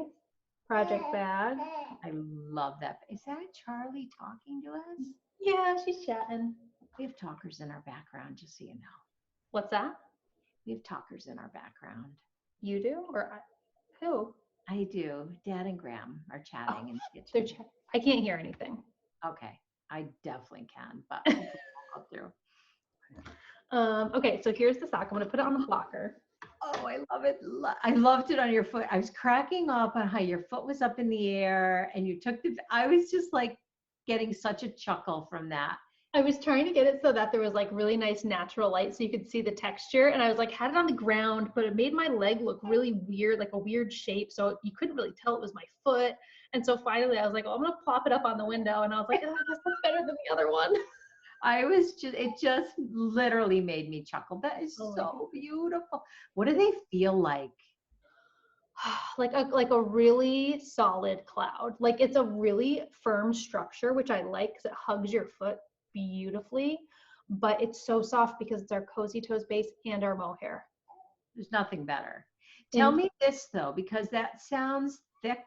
[SPEAKER 1] project bag.
[SPEAKER 2] I love that. Is that Charlie talking to us?
[SPEAKER 1] Yeah, she's chatting.
[SPEAKER 2] We have talkers in our background, just so you know.
[SPEAKER 1] What's that?
[SPEAKER 2] We have talkers in our background.
[SPEAKER 1] You do? Or who?
[SPEAKER 2] I do. Dad and Graham are chatting in the kitchen.
[SPEAKER 1] I can't hear anything.
[SPEAKER 2] Okay, I definitely can, but I'll go through.
[SPEAKER 1] Okay, so here's the sock. I'm going to put it on the blocker.
[SPEAKER 2] Oh, I love it. I loved it on your foot. I was cracking up on how your foot was up in the air and you took I was just like getting such a chuckle from that.
[SPEAKER 1] I was trying to get it so that there was like really nice natural light so you could see the texture. And I was like, had it on the ground, but it made my leg look really weird, like a weird shape. So you couldn't really tell it was my foot. And so finally I was like, oh, I'm going to plop it up on the window. And I was like, oh, I guess that's better than the other one.
[SPEAKER 2] It just literally made me chuckle. That is so beautiful. What do they feel like?
[SPEAKER 1] Like a really solid cloud. Like it's a really firm structure, which I like because it hugs your foot beautifully, but it's so soft because it's our Cozy Toes base and our mohair.
[SPEAKER 2] There's nothing better. Tell me this though, because that sounds thick.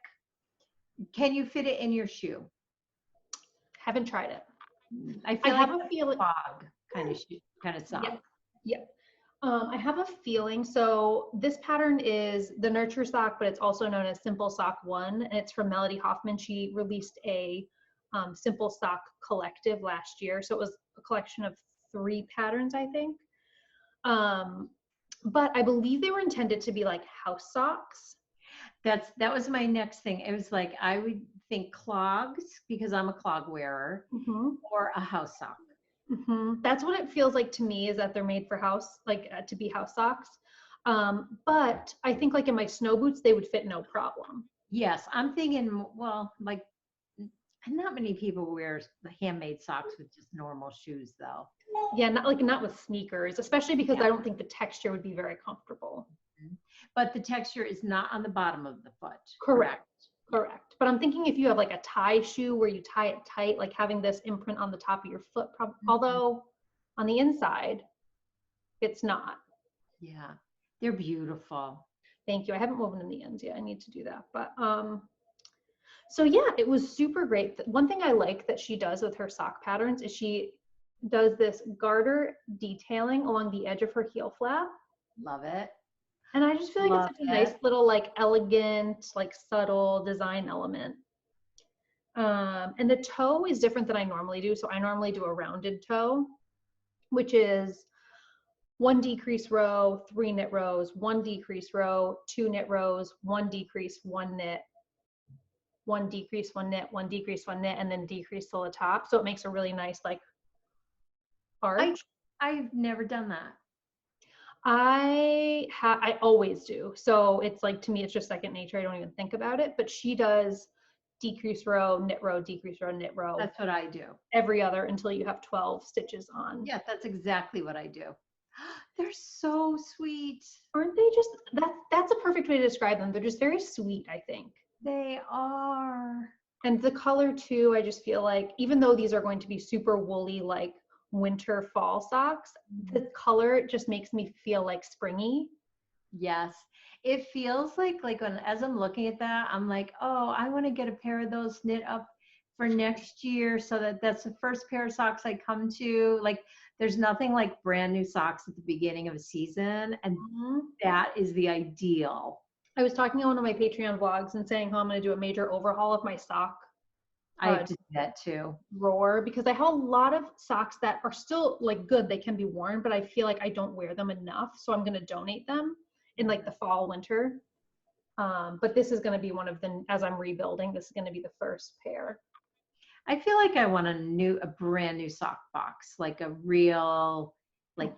[SPEAKER 2] Can you fit it in your shoe?
[SPEAKER 1] Haven't tried it.
[SPEAKER 2] I have a feeling fog kind of sock.
[SPEAKER 1] Yep. I have a feeling, so this pattern is the Nurture Sock, but it's also known as Simple Sock 1, and it's from Melody Hoffman. She released a Simple Sock collective last year, so it was a collection of 3 patterns, I think. But I believe they were intended to be like house socks.
[SPEAKER 2] That was my next thing. It was like, I would think clogs, because I'm a clog wearer, or a house sock.
[SPEAKER 1] That's what it feels like to me, is that they're made for house, like to be house socks. But I think like in my snow boots, they would fit no problem.
[SPEAKER 2] Yes, I'm thinking, well, like not many people wear the handmade socks with just normal shoes though.
[SPEAKER 1] Yeah, not with sneakers, especially because I don't think the texture would be very comfortable.
[SPEAKER 2] But the texture is not on the bottom of the foot.
[SPEAKER 1] Correct. But I'm thinking if you have like a tie shoe where you tie it tight, like having this imprint on the top of your foot, although on the inside, it's not.
[SPEAKER 2] Yeah, they're beautiful.
[SPEAKER 1] Thank you. I haven't woven in the ends yet. I need to do that. But so yeah, it was super great. One thing I like that she does with her sock patterns is she does this garter detailing along the edge of her heel flap.
[SPEAKER 2] Love it.
[SPEAKER 1] And I just feel like it's such a nice little, like, elegant, like, subtle design element. And the toe is different than I normally do. So I normally do a rounded toe, which is 1 decrease row, 3 knit rows, 1 decrease row, 2 knit rows, 1 decrease, 1 knit, 1 decrease, 1 knit, 1 decrease, 1 knit, and then decrease till the top. So it makes a really nice, like, arch.
[SPEAKER 2] I've never done that.
[SPEAKER 1] I always do. So it's like, to me, it's just second nature. I don't even think about it. But she does decrease row, decrease row, knit row.
[SPEAKER 2] That's what I do.
[SPEAKER 1] Every other until you have 12 stitches on.
[SPEAKER 2] Yeah, that's exactly what I do. They're so sweet.
[SPEAKER 1] Aren't they just, that's a perfect way to describe them. They're just very sweet, I think.
[SPEAKER 2] They are.
[SPEAKER 1] And the color too, I just feel like, even though these are going to be super woolly, like winter fall socks, the color just makes me feel like springy.
[SPEAKER 2] Yes, it feels like as I'm looking at that, I'm like, oh, I want to get a pair of those knit up for next year, so that's the first pair of socks I come to. Like, there's nothing like brand new socks at the beginning of a season, and that is the ideal.
[SPEAKER 1] I was talking on one of my Patreon vlogs and saying how I'm going to do a major overhaul of my sock.
[SPEAKER 2] I have to do that too.
[SPEAKER 1] Drawer, because I have a lot of socks that are still like good, they can be worn, but I feel like I don't wear them enough, so I'm going to donate them in like the fall, winter. But this is going to be one of them, as I'm rebuilding, this is going to be the first pair.
[SPEAKER 2] I feel like I want a brand new sock box, like a real, like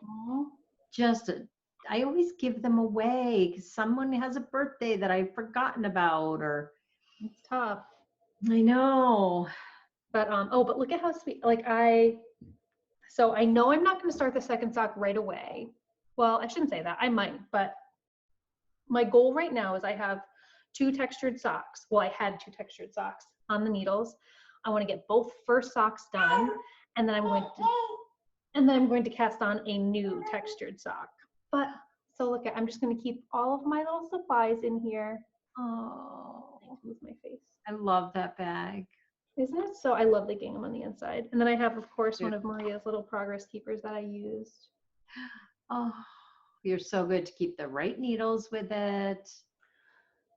[SPEAKER 2] I always give them away because someone has a birthday that I've forgotten about, or
[SPEAKER 1] it's tough.
[SPEAKER 2] I know.
[SPEAKER 1] But but look at how sweet. Like so I know I'm not going to start the second sock right away. Well, I shouldn't say that. I might, but my goal right now is I have 2 textured socks. Well, I had 2 textured socks on the needles. I want to get both first socks done, and then I'm going to cast on a new textured sock. But so look at, I'm just going to keep all of my little supplies in here. Oh, move my face.
[SPEAKER 2] I love that bag.
[SPEAKER 1] Isn't it? So I love the gingham on the inside. And then I have, of course, one of Maria's little progress keepers that I used.
[SPEAKER 2] Oh, you're so good to keep the right needles with it.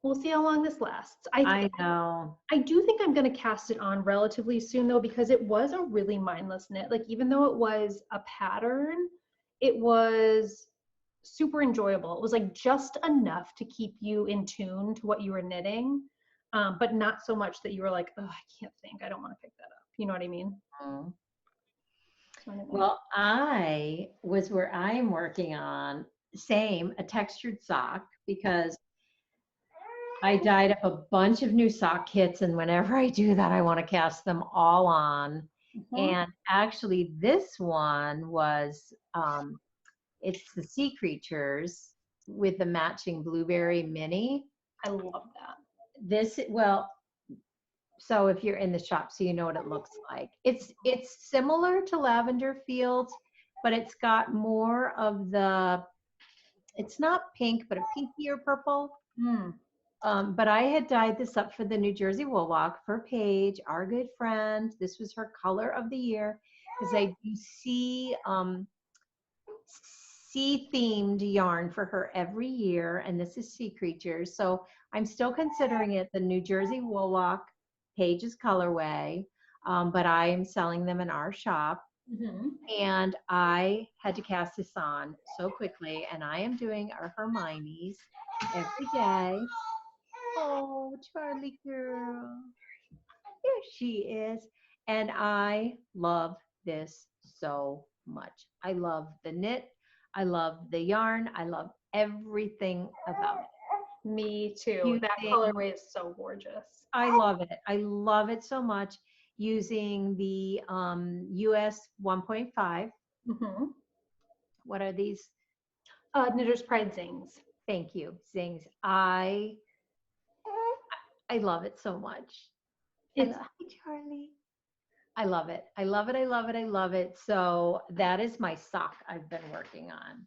[SPEAKER 1] We'll see how long this lasts.
[SPEAKER 2] I know.
[SPEAKER 1] I do think I'm going to cast it on relatively soon, though, because it was a really mindless knit. Like, even though it was a pattern, it was super enjoyable. It was like just enough to keep you in tune to what you were knitting. But not so much that you were like, oh, I can't think. I don't want to pick that up. You know what I mean?
[SPEAKER 2] Oh. Well, I was where I'm working on, a textured sock, because I dyed up a bunch of new sock kits. And whenever I do that, I want to cast them all on. And actually this one was, it's the Sea Creatures with the matching blueberry mini.
[SPEAKER 1] I love that.
[SPEAKER 2] This, well, so if you're in the shop, so you know what it looks like. It's similar to Lavender Fields, but it's got more of the, it's not pink, but a pinkier purple. But I had dyed this up for the New Jersey Wool Walk for Paige, our good friend. This was her color of the year, because I do see sea themed yarn for her every year, and this is Sea Creatures. So I'm still considering it the New Jersey Wool Walk Paige's colorway, but I am selling them in our shop. And I had to cast this on so quickly, and I am doing our Hermione's every day. Oh, Charlie girl. There she is. And I love this so much. I love the knit. I love the yarn. I love everything about it.
[SPEAKER 1] Me too. That colorway is so gorgeous.
[SPEAKER 2] I love it. I love it so much. Using the US 1.5. What are these?
[SPEAKER 1] Knitter's Pride Zings.
[SPEAKER 2] Thank you. Zings. I love it so much. Hi, Charlie. I love it. I love it. I love it. I love it. So that is my sock I've been working on.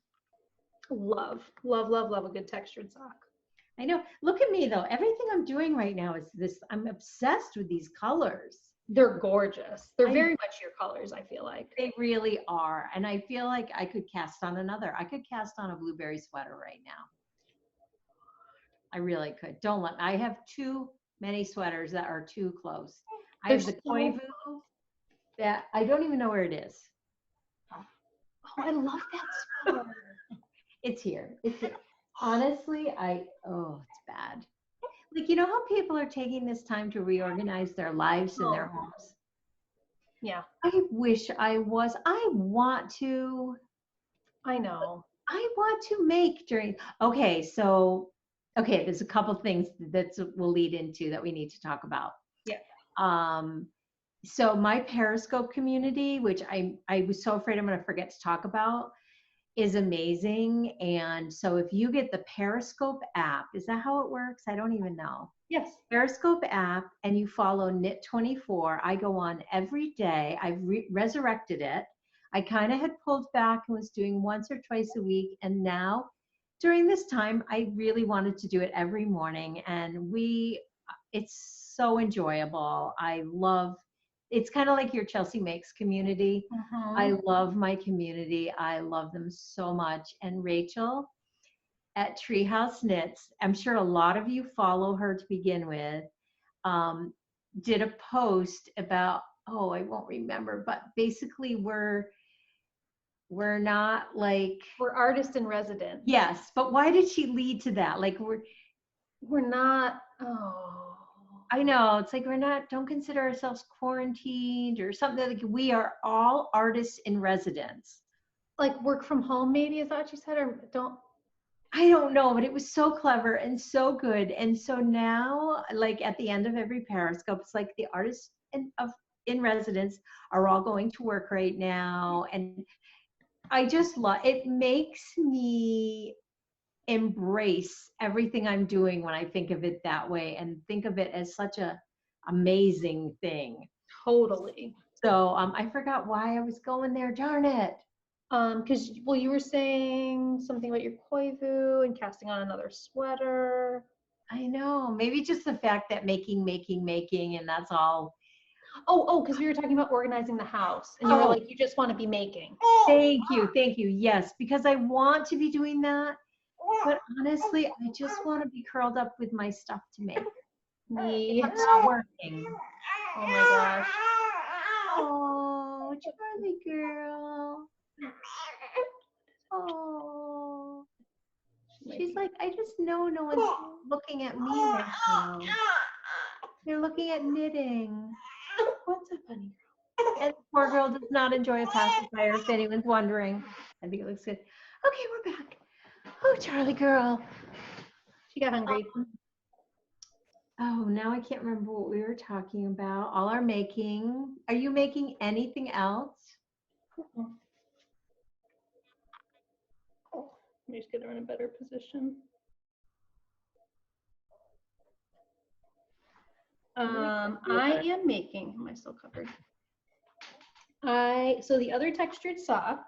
[SPEAKER 1] Love, love, love, love a good textured sock.
[SPEAKER 2] I know. Look at me though. Everything I'm doing right now is this. I'm obsessed with these colors.
[SPEAKER 1] They're gorgeous. They're very much your colors, I feel like.
[SPEAKER 2] They really are. And I feel like I could cast on another. I could cast on a blueberry sweater right now. I really could. I have too many sweaters that are too close. I have the Koivu that I don't even know where it is.
[SPEAKER 1] Oh, I love that sweater.
[SPEAKER 2] It's here. It's here. Honestly, it's bad. Like, you know how people are taking this time to reorganize their lives and their homes?
[SPEAKER 1] Yeah.
[SPEAKER 2] I wish I was. I want to.
[SPEAKER 1] I know.
[SPEAKER 2] I want to make during. Okay, there's a couple things that will lead into that we need to talk about.
[SPEAKER 1] Yeah.
[SPEAKER 2] So my Periscope community, which I was so afraid I'm going to forget to talk about, is amazing. And so if you get the Periscope app, is that how it works? I don't even know.
[SPEAKER 1] Yes.
[SPEAKER 2] Periscope app, and you follow Knit24. I go on every day. I've resurrected it. I kind of had pulled back and was doing once or twice a week. And now during this time, I really wanted to do it every morning. And it's so enjoyable. I love it's kind of like your Chelsea Makes community. I love my community. I love them so much. And Rachel at Treehouse Knits, I'm sure a lot of you follow her to begin with, did a post about, I won't remember, but basically we're not like...
[SPEAKER 1] We're artists in residence.
[SPEAKER 2] Yes, but why did she lead to that? Like
[SPEAKER 1] we're not,
[SPEAKER 2] I know, it's like don't consider ourselves quarantined or something. Like we are all artists in residence.
[SPEAKER 1] Like work from home maybe, is that what you said? Or
[SPEAKER 2] I don't know, but it was so clever and so good. And so now, like at the end of every Periscope, it's like the artists in residence are all going to work right now. And I just love, it makes me embrace everything I'm doing when I think of it that way and think of it as such a amazing thing.
[SPEAKER 1] Totally.
[SPEAKER 2] So I forgot why I was going there, darn it.
[SPEAKER 1] Because you were saying something about your Koivu and casting on another sweater.
[SPEAKER 2] I know, maybe just the fact that making, and that's all.
[SPEAKER 1] Because we were talking about organizing the house, and you were like, you just want to be making.
[SPEAKER 2] Thank you. Yes, because I want to be doing that, but honestly, I just want to be curled up with my stuff to make.
[SPEAKER 1] Me.
[SPEAKER 2] It's not working.
[SPEAKER 1] Oh my gosh.
[SPEAKER 2] Oh, Charlie girl. Oh. She's like, I just know no one's looking at me right now. They're looking at knitting.
[SPEAKER 1] What's up, honey?
[SPEAKER 2] And the poor girl does not enjoy a pacifier, if anyone's wondering. I think it looks good. Okay, we're back. Oh, Charlie girl.
[SPEAKER 1] She got hungry.
[SPEAKER 2] Oh, now I can't remember what we were talking about. All our making. Are you making anything else?
[SPEAKER 1] Oh, let me just get her in a better position. I am making, am I still covered? So the other textured sock,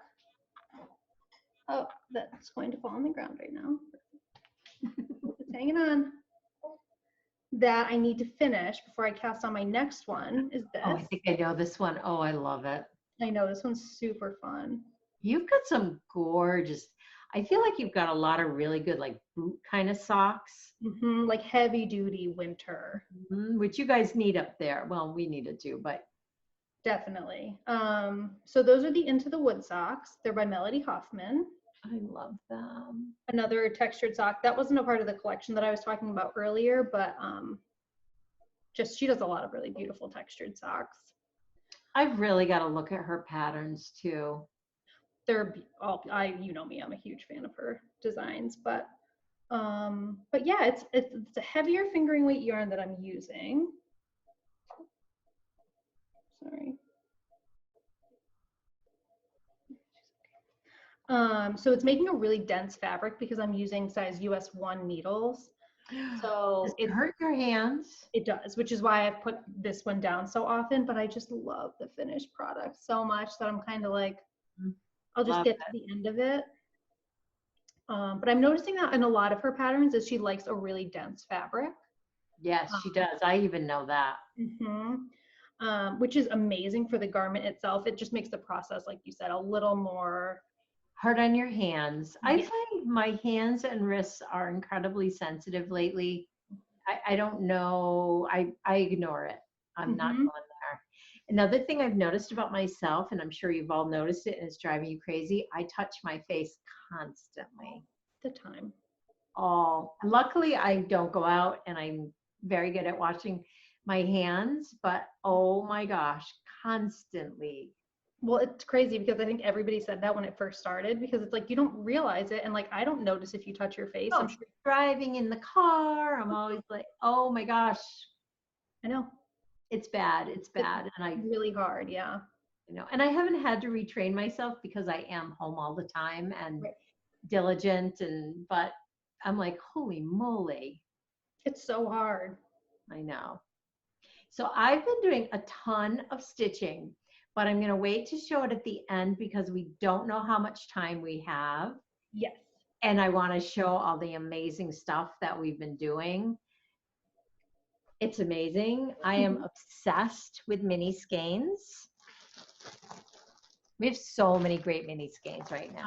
[SPEAKER 1] oh, that's going to fall on the ground right now. It's hanging on. That I need to finish before I cast on my next one is this.
[SPEAKER 2] Oh, I think I know this one. Oh, I love it.
[SPEAKER 1] I know, this one's super fun.
[SPEAKER 2] You've got some gorgeous, I feel like you've got a lot of really good like boot kind of socks.
[SPEAKER 1] Like heavy duty winter.
[SPEAKER 2] Which you guys need up there. Well, we need it too, but.
[SPEAKER 1] Definitely. So those are the Into the Wood socks. They're by Melody Hoffman.
[SPEAKER 2] I love them.
[SPEAKER 1] Another textured sock. That wasn't a part of the collection that I was talking about earlier, but just she does a lot of really beautiful textured socks.
[SPEAKER 2] I've really got to look at her patterns too.
[SPEAKER 1] They're all, you know me, I'm a huge fan of her designs, but yeah, it's a heavier fingering weight yarn that I'm using. Sorry. So it's making a really dense fabric because I'm using size US 1 needles. So
[SPEAKER 2] it hurt your hands.
[SPEAKER 1] It does, which is why I've put this one down so often, but I just love the finished product so much that I'm kind of like, I'll just get to the end of it. But I'm noticing that in a lot of her patterns is she likes a really dense fabric.
[SPEAKER 2] Yes, she does. I even know that.
[SPEAKER 1] Which is amazing for the garment itself. It just makes the process, like you said, a little more
[SPEAKER 2] hard on your hands. I find my hands and wrists are incredibly sensitive lately. I don't know. I ignore it. I'm not going there. Another thing I've noticed about myself, and I'm sure you've all noticed it and it's driving you crazy, I touch my face constantly.
[SPEAKER 1] The time.
[SPEAKER 2] Luckily I don't go out and I'm very good at washing my hands, but oh my gosh, constantly.
[SPEAKER 1] Well, it's crazy because I think everybody said that when it first started because it's like you don't realize it, and like I don't notice if you touch your face. I'm sure
[SPEAKER 2] driving in the car, I'm always like, oh my gosh.
[SPEAKER 1] I know.
[SPEAKER 2] It's bad. It's bad.
[SPEAKER 1] It's really hard, yeah.
[SPEAKER 2] You know, and I haven't had to retrain myself because I am home all the time and diligent, but I'm like, holy moly.
[SPEAKER 1] It's so hard.
[SPEAKER 2] I know. So I've been doing a ton of stitching, but I'm going to wait to show it at the end because we don't know how much time we have.
[SPEAKER 1] Yes.
[SPEAKER 2] And I want to show all the amazing stuff that we've been doing. It's amazing. I am obsessed with mini skeins. We have so many great mini skeins right now.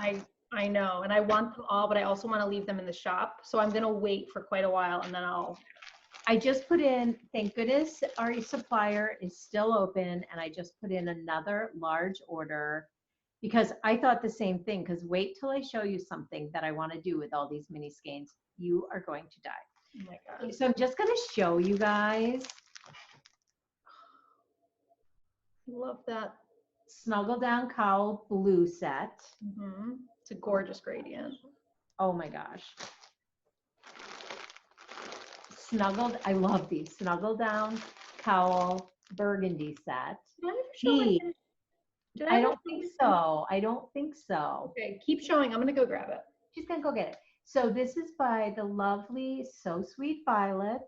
[SPEAKER 1] I know, and I want them all, but I also want to leave them in the shop. So I'm going to wait for quite a while and then
[SPEAKER 2] I just put in, thank goodness, our supplier is still open, and I just put in another large order because I thought the same thing, because wait till I show you something that I want to do with all these mini skeins. You are going to die.
[SPEAKER 1] Oh my God.
[SPEAKER 2] So I'm just going to show you guys.
[SPEAKER 1] Love that.
[SPEAKER 2] Snuggle Down Cowl blue set.
[SPEAKER 1] It's a gorgeous gradient.
[SPEAKER 2] Oh my gosh. Snuggled, I love these. Snuggle Down Cowl burgundy set. I don't think so. I don't think so.
[SPEAKER 1] Okay, keep showing. I'm going to go grab it.
[SPEAKER 2] She's going to go get it. So this is by the lovely So Sweet Violet.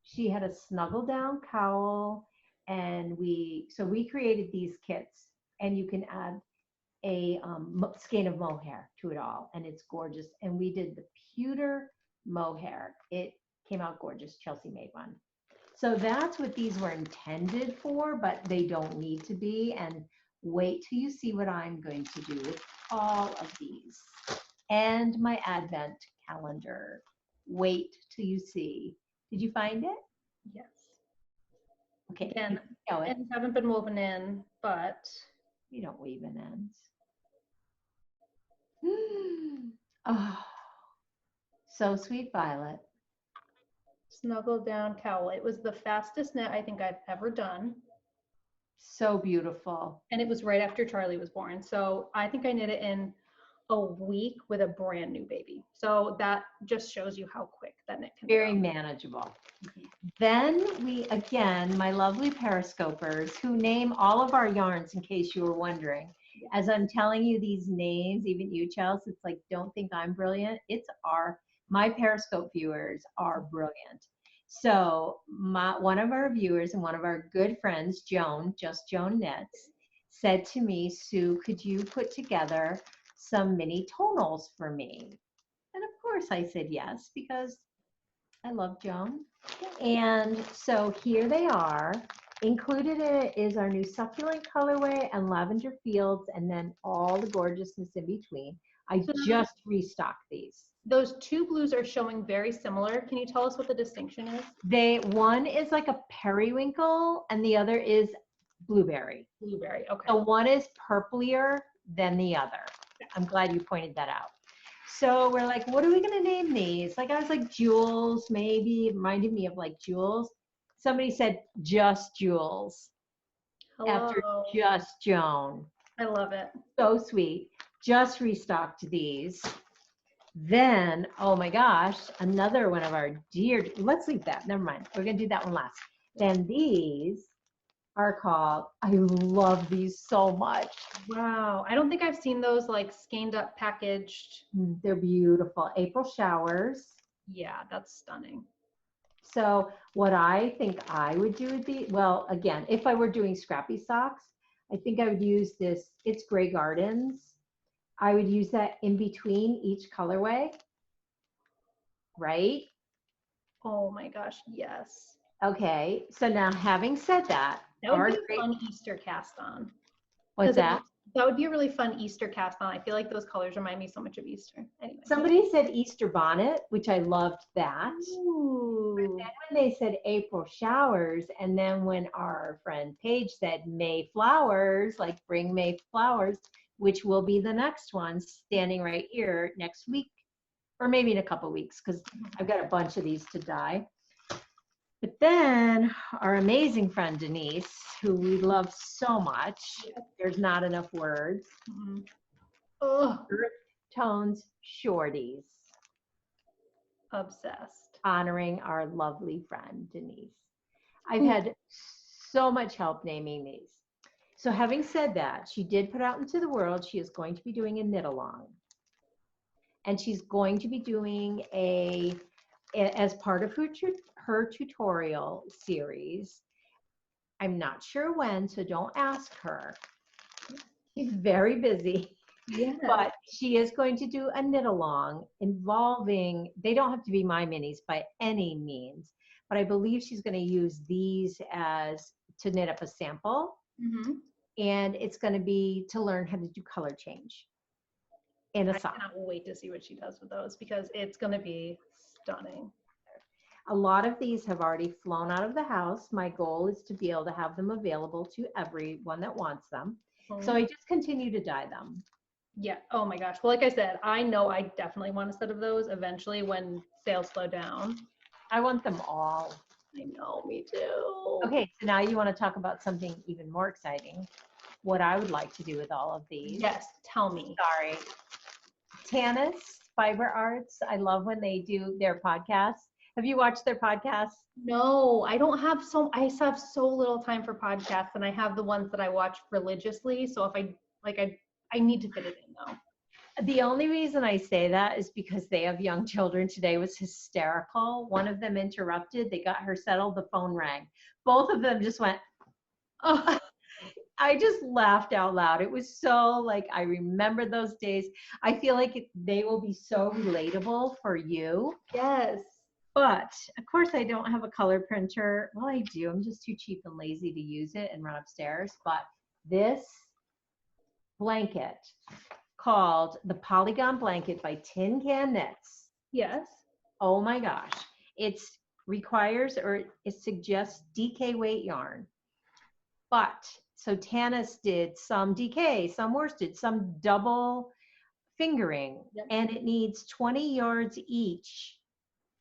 [SPEAKER 2] She had a Snuggle Down Cowl, and we created these kits, and you can add a skein of mohair to it all, and it's gorgeous. And we did the pewter mohair. It came out gorgeous. Chelsea made one. So that's what these were intended for, but they don't need to be. And wait till you see what I'm going to do with all of these. And my advent calendar. Wait till you see. Did you find it?
[SPEAKER 1] Yes.
[SPEAKER 2] Okay.
[SPEAKER 1] Again, ends haven't been woven in, but
[SPEAKER 2] you don't weave in ends. Oh, So Sweet Violet.
[SPEAKER 1] Snuggle Down Cowl. It was the fastest knit I think I've ever done.
[SPEAKER 2] So beautiful.
[SPEAKER 1] And it was right after Charlie was born. So I think I knit it in a week with a brand new baby. So that just shows you how quick that knit can
[SPEAKER 2] Very
[SPEAKER 1] go.
[SPEAKER 2] manageable. Then we, again, my lovely Periscopers who name all of our yarns, in case you were wondering. As I'm telling you these names, even you, Chelsea, it's like, don't think I'm brilliant. My Periscope viewers are brilliant. So one of our viewers and one of our good friends, Joan, Just Joan Knits, said to me, Sue, could you put together some mini tonals for me? And of course I said yes, because I love Joan. And so here they are. Included in it is our new succulent colorway and lavender fields, and then all the gorgeousness in between. I just restocked these.
[SPEAKER 1] Those two blues are showing very similar. Can you tell us what the distinction is?
[SPEAKER 2] One is like a periwinkle and the other is blueberry.
[SPEAKER 1] Blueberry, okay.
[SPEAKER 2] So one is purplier than the other. I'm glad you pointed that out. So we're like, what are we gonna name these? Like, I was like, Jooles, maybe. It reminded me of like Jooles. Somebody said just Jooles.
[SPEAKER 1] Hello.
[SPEAKER 2] After just Joan.
[SPEAKER 1] I love it.
[SPEAKER 2] So sweet. Just restocked these. Then, oh my gosh, another one of our dear, let's leave that, never mind. We're gonna do that one last. Then these are called, I love these so much.
[SPEAKER 1] Wow, I don't think I've seen those like skeined up packaged.
[SPEAKER 2] They're beautiful. April Showers.
[SPEAKER 1] Yeah, that's stunning.
[SPEAKER 2] So what I think I would do with the, well, again, if I were doing scrappy socks, I think I would use this, it's Grey Gardens. I would use that in between each colorway, right?
[SPEAKER 1] Oh my gosh, yes.
[SPEAKER 2] Okay, so now having said that,
[SPEAKER 1] That would be a fun Easter cast on.
[SPEAKER 2] What's that?
[SPEAKER 1] That would be a really fun Easter cast on. I feel like those colors remind me so much of Easter. Anyway.
[SPEAKER 2] Somebody said Easter bonnet, which I loved that.
[SPEAKER 1] Ooh.
[SPEAKER 2] But then when they said April showers, and then when our friend Paige said May flowers, like bring May flowers, which will be the next one standing right here next week, or maybe in a couple weeks, because I've got a bunch of these to dye. But then our amazing friend Denise, who we love so much, there's not enough words. Earth Tones Shorties.
[SPEAKER 1] Obsessed.
[SPEAKER 2] Honoring our lovely friend Denise. I've had so much help naming these. So having said that, she did put out into the world, she is going to be doing a knit along. And she's going to be doing as part of her tutorial series. I'm not sure when, so don't ask her. She's very busy.
[SPEAKER 1] Yeah.
[SPEAKER 2] But she is going to do a knit along involving, they don't have to be my minis by any means, but I believe she's going to use these to knit up a sample. And it's going to be to learn how to do color change in a sock.
[SPEAKER 1] I cannot wait to see what she does with those because it's going to be stunning.
[SPEAKER 2] A lot of these have already flown out of the house. My goal is to be able to have them available to everyone that wants them. So I just continue to dye them.
[SPEAKER 1] Yeah. Oh my gosh. Well, like I said, I know I definitely want a set of those eventually when sales slow down.
[SPEAKER 2] I want them all.
[SPEAKER 1] I know, me too.
[SPEAKER 2] Okay, so now you want to talk about something even more exciting. What I would like to do with all of these.
[SPEAKER 1] Yes, tell me.
[SPEAKER 2] Sorry. Tanis, Fiber Arts. I love when they do their podcasts. Have you watched their podcasts?
[SPEAKER 1] No, I have so little time for podcasts, and I have the ones that I watch religiously. So if I need to fit it in though.
[SPEAKER 2] The only reason I say that is because they have young children. Today was hysterical. One of them interrupted. They got her settled. The phone rang. Both of them just went, oh, I just laughed out loud. It was so like, I remember those days. I feel like they will be so relatable for you.
[SPEAKER 1] Yes.
[SPEAKER 2] But of course I don't have a color printer. Well, I do. I'm just too cheap and lazy to use it and run upstairs. But this blanket called the Polygon Blanket by Tin Can Knits.
[SPEAKER 1] Yes.
[SPEAKER 2] Oh my gosh. It requires or it suggests DK weight yarn. But so Tanis did some DK, some worsted, some double fingering, and it needs 20 yards each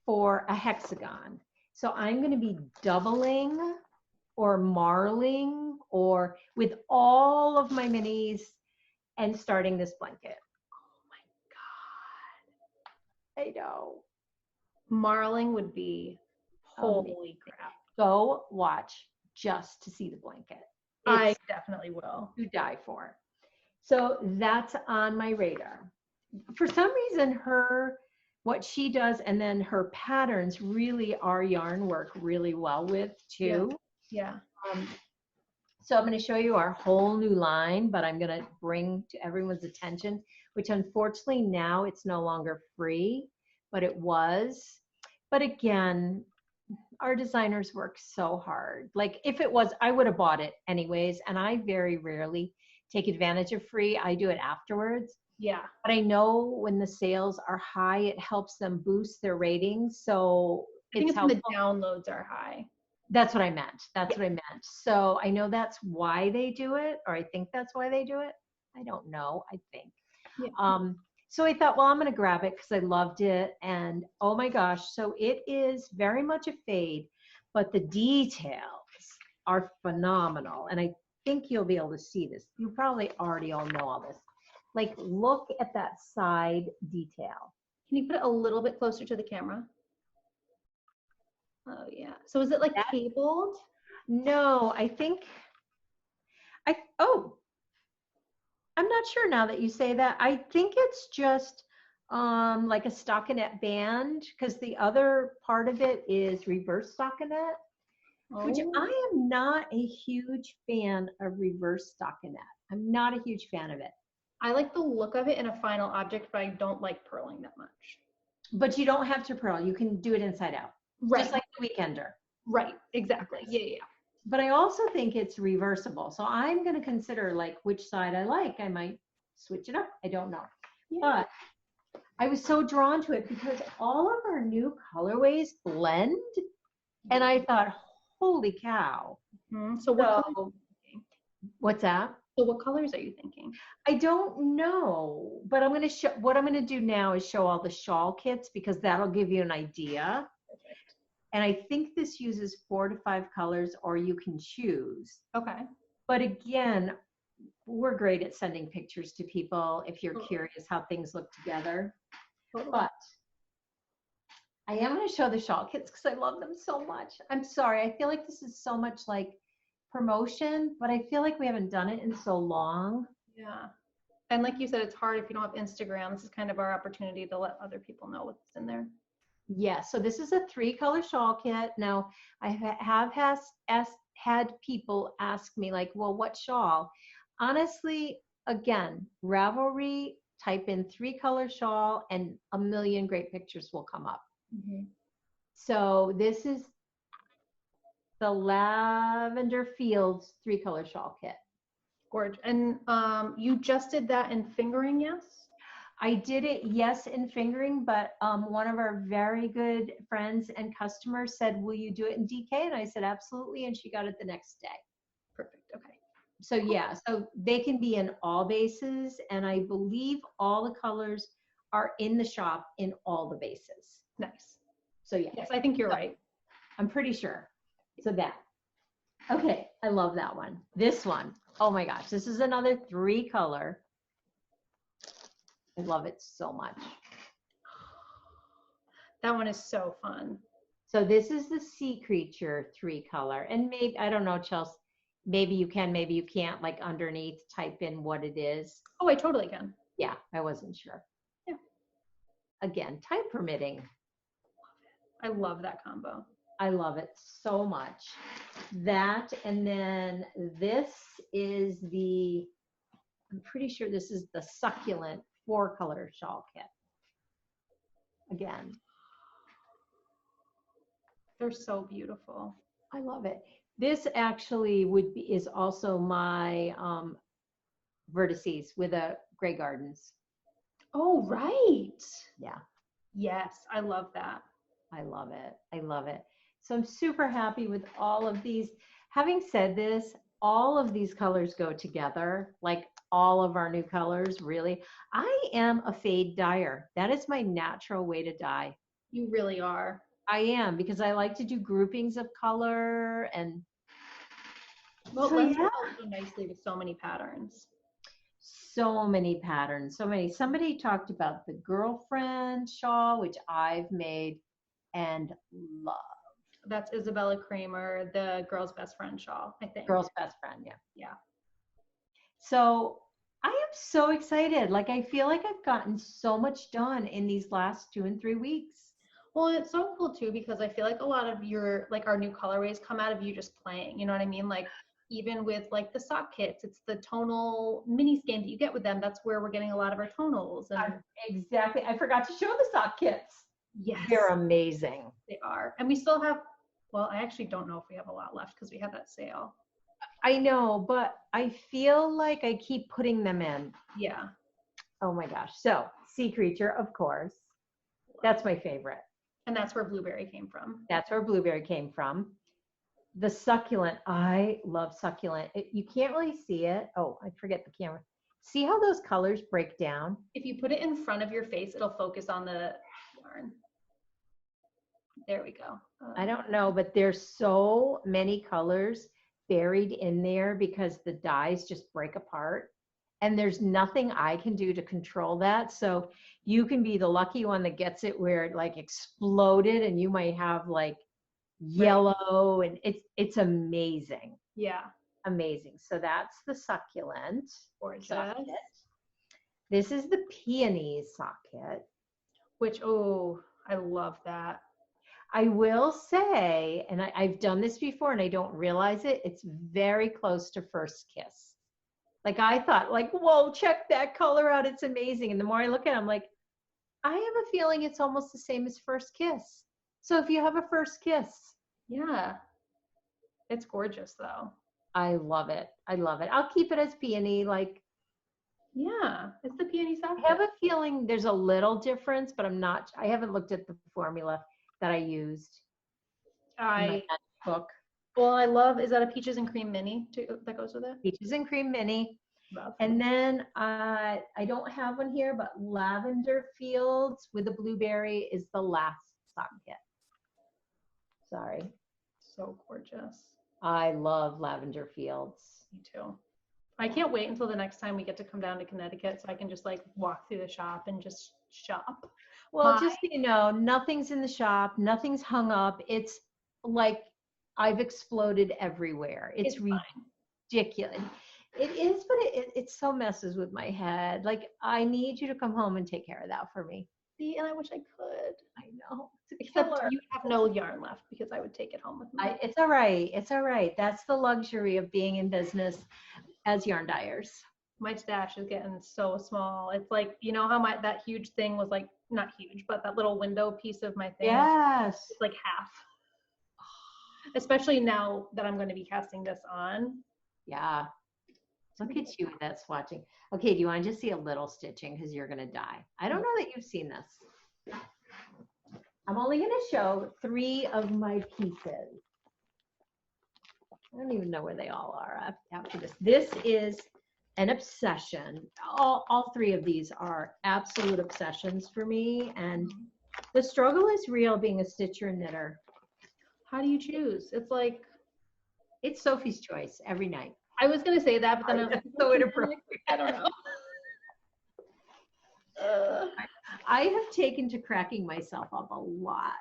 [SPEAKER 2] for a hexagon. So I'm going to be doubling or marling or with all of my minis and starting this blanket.
[SPEAKER 1] Oh my
[SPEAKER 2] I know.
[SPEAKER 1] Marling would be holy crap.
[SPEAKER 2] Go watch just to see the blanket.
[SPEAKER 1] I
[SPEAKER 2] It's
[SPEAKER 1] definitely will.
[SPEAKER 2] to die for. So that's on my radar. For some reason, what she does and then her patterns really our yarn work really well with too.
[SPEAKER 1] Yeah.
[SPEAKER 2] So I'm going to show you our whole new line, but I'm going to bring to everyone's attention, which unfortunately now it's no longer free, but it was. But again, our designers work so hard. Like if it was, I would have bought it anyways. And I very rarely take advantage of free. I do it afterwards.
[SPEAKER 1] Yeah.
[SPEAKER 2] But I know when the sales are high, it helps them boost their ratings. So
[SPEAKER 1] I think
[SPEAKER 2] it's
[SPEAKER 1] when the
[SPEAKER 2] helpful.
[SPEAKER 1] downloads are high.
[SPEAKER 2] That's what I meant. That's what I meant. So I know that's why they do it, or I think that's why they do it. I don't know. I think.
[SPEAKER 1] Yeah.
[SPEAKER 2] So I thought, well, I'm going to grab it because I loved it. And oh my gosh, so it is very much a fade, but the details are phenomenal. And I think you'll be able to see this. You probably already all know all this. Like, look at that side detail.
[SPEAKER 1] Can you put it a little bit closer to the camera? Oh yeah. So is it like cabled?
[SPEAKER 2] No, I think, I'm not sure now that you say that. I think it's just like a stockinette band because the other part of it is reverse stockinette, which I am not a huge fan of reverse stockinette. I'm not a huge fan of it.
[SPEAKER 1] I like the look of it in a final object, but I don't like purling that much.
[SPEAKER 2] But you don't have to purl. You can do it inside out.
[SPEAKER 1] Right.
[SPEAKER 2] Just like the Weekender.
[SPEAKER 1] Right. Exactly. Yeah.
[SPEAKER 2] But I also think it's reversible. So I'm going to consider like which side I like. I might switch it up. I don't know. Yeah. But I was so drawn to it because all of our new colorways blend. And I thought, holy cow.
[SPEAKER 1] Mm-hmm. So what colors are you thinking?
[SPEAKER 2] What's that?
[SPEAKER 1] So what colors are you thinking?
[SPEAKER 2] I don't know, but I'm going to show, what I'm going to do now is show all the shawl kits because that'll give you an idea.
[SPEAKER 1] Perfect.
[SPEAKER 2] And I think this uses 4 to 5 colors or you can choose.
[SPEAKER 1] Okay.
[SPEAKER 2] But again, we're great at sending pictures to people if you're curious how things look together. But I am going to show the shawl kits because I love them so much. I'm sorry. I feel like this is so much like promotion, but I feel like we haven't done it in so long.
[SPEAKER 1] Yeah. And like you said, it's hard if you don't have Instagram. This is kind of our opportunity to let other people know what's in there.
[SPEAKER 2] Yeah, so this is a 3-color shawl kit. Now, I have had people ask me like, well, what shawl? Honestly, again, Ravelry, type in 3-color shawl and a million great pictures will come up. Mm-hmm. So this is the Lavender Fields 3-color shawl kit.
[SPEAKER 1] Gorgeous. And you just did that in fingering, yes?
[SPEAKER 2] I did it, yes, in fingering, but one of our very good friends and customers said, will you do it in DK? And I said, absolutely. And she got it the next day.
[SPEAKER 1] Perfect. Okay.
[SPEAKER 2] So yeah, so they can be in all bases. And I believe all the colors are in the shop in all the bases.
[SPEAKER 1] Nice.
[SPEAKER 2] So yeah.
[SPEAKER 1] Yes, I think you're right.
[SPEAKER 2] I'm pretty sure. So that. Okay, I love that one. This one, oh my gosh, this is another 3-color. I love it so much.
[SPEAKER 1] That one is so fun.
[SPEAKER 2] So this is the Sea Creature 3-color. And maybe, I don't know, Chelsea, maybe you can, maybe you can't, like underneath, type in what it is.
[SPEAKER 1] Oh, I totally can.
[SPEAKER 2] Yeah, I wasn't sure.
[SPEAKER 1] Yeah.
[SPEAKER 2] Again, time permitting.
[SPEAKER 1] I love that combo.
[SPEAKER 2] I love it so much. That, and then this is the, I'm pretty sure this is the Succulent 4-color shawl kit. Again.
[SPEAKER 1] They're so beautiful.
[SPEAKER 2] I love it. This actually is also my Vertices with a Grey Gardens.
[SPEAKER 1] Oh, right.
[SPEAKER 2] Yeah.
[SPEAKER 1] Yes, I love that.
[SPEAKER 2] I love it. I love it. So I'm super happy with all of these. Having said this, all of these colors go together, like all of our new colors, really. I am a fade dyer. That is my natural way to dye.
[SPEAKER 1] You really are.
[SPEAKER 2] I am, because I like to do groupings of color and
[SPEAKER 1] well,
[SPEAKER 2] so,
[SPEAKER 1] yeah. So nicely with so many patterns.
[SPEAKER 2] so many patterns, so many. Somebody talked about the girlfriend shawl, which I've made and love.
[SPEAKER 1] That's Isabella Kramer, the girl's best friend shawl, I think.
[SPEAKER 2] Girl's best friend, yeah.
[SPEAKER 1] Yeah.
[SPEAKER 2] So I am so excited. Like, I feel like I've gotten so much done in these last 2 and 3 weeks.
[SPEAKER 1] Well, it's so cool too, because I feel like a lot of your, like our new colorways come out of you just playing, you know what I mean? Like even with like the sock kits, it's the tonal mini skein that you get with them. That's where we're getting a lot of our tonals. And
[SPEAKER 2] Exactly. I forgot to show the sock kits.
[SPEAKER 1] yes,
[SPEAKER 2] They're amazing.
[SPEAKER 1] they are. And we still have, well, I actually don't know if we have a lot left because we had that sale.
[SPEAKER 2] I know, but I feel like I keep putting them in.
[SPEAKER 1] Yeah.
[SPEAKER 2] Oh my gosh. So, Sea Creature, of course. That's my favorite.
[SPEAKER 1] And that's where Blueberry came from.
[SPEAKER 2] That's where Blueberry came from. The Succulent. I love Succulent. You can't really see it. Oh, I forget the camera. See how those colors break down?
[SPEAKER 1] If you put it in front of your face, it'll focus on the yarn. There we go.
[SPEAKER 2] I don't know, but there's so many colors buried in there because the dyes just break apart. And there's nothing I can do to control that. So you can be the lucky one that gets it where it like exploded and you might have like yellow and it's amazing.
[SPEAKER 1] Yeah.
[SPEAKER 2] Amazing. So that's the Succulent sock
[SPEAKER 1] Gorgeous.
[SPEAKER 2] kit. This is the Peonies sock kit.
[SPEAKER 1] Which, oh, I love that.
[SPEAKER 2] I will say, and I've done this before and I don't realize it, it's very close to First Kiss. Like I thought, like, whoa, check that color out. It's amazing. And the more I look at it, I'm like, I have a feeling it's almost the same as First Kiss. So if you have a First Kiss.
[SPEAKER 1] Yeah. It's gorgeous though.
[SPEAKER 2] I love it. I love it. I'll keep it as peony. Like,
[SPEAKER 1] yeah, it's the peony sock.
[SPEAKER 2] I have a feeling there's a little difference, but I haven't looked at the formula that I used in my book.
[SPEAKER 1] Well, I love, is that a Peaches and Cream mini too, that goes with it?
[SPEAKER 2] Peaches and Cream mini.
[SPEAKER 1] Love.
[SPEAKER 2] And then I don't have one here, but Lavender Fields with the Blueberry is the last sock kit. Sorry.
[SPEAKER 1] So gorgeous.
[SPEAKER 2] I love Lavender Fields.
[SPEAKER 1] Me too. I can't wait until the next time we get to come down to Connecticut so I can just like walk through the shop and just shop.
[SPEAKER 2] Well, just so you know, nothing's in the shop, nothing's hung up. It's like I've exploded everywhere. It's ridiculous. It is, but it so messes with my head. Like, I need you to come home and take care of that for me.
[SPEAKER 1] See, and I wish I could.
[SPEAKER 2] I know.
[SPEAKER 1] Except you have no yarn left because I would take it home with me.
[SPEAKER 2] It's all right. It's all right. That's the luxury of being in business as yarn dyers.
[SPEAKER 1] My stash is getting so small. It's like, you know how that huge thing was like, not huge, but that little window piece of my thing.
[SPEAKER 2] Yes.
[SPEAKER 1] It's like half. Especially now that I'm going to be casting this on.
[SPEAKER 2] Yeah. Look at you with that swatching. Okay, do you want to just see a little stitching because you're going to die? I don't know that you've seen this. I'm only going to show 3 of my pieces. I don't even know where they all are after this. This is an obsession. All 3 of these are absolute obsessions for me. And the struggle is real being a stitcher and knitter.
[SPEAKER 1] How do you choose? It's like,
[SPEAKER 2] it's Sophie's choice every night.
[SPEAKER 1] I was going to say that, but then I was like,
[SPEAKER 2] so inappropriate.
[SPEAKER 1] I don't know.
[SPEAKER 2] I have taken to cracking myself up a lot.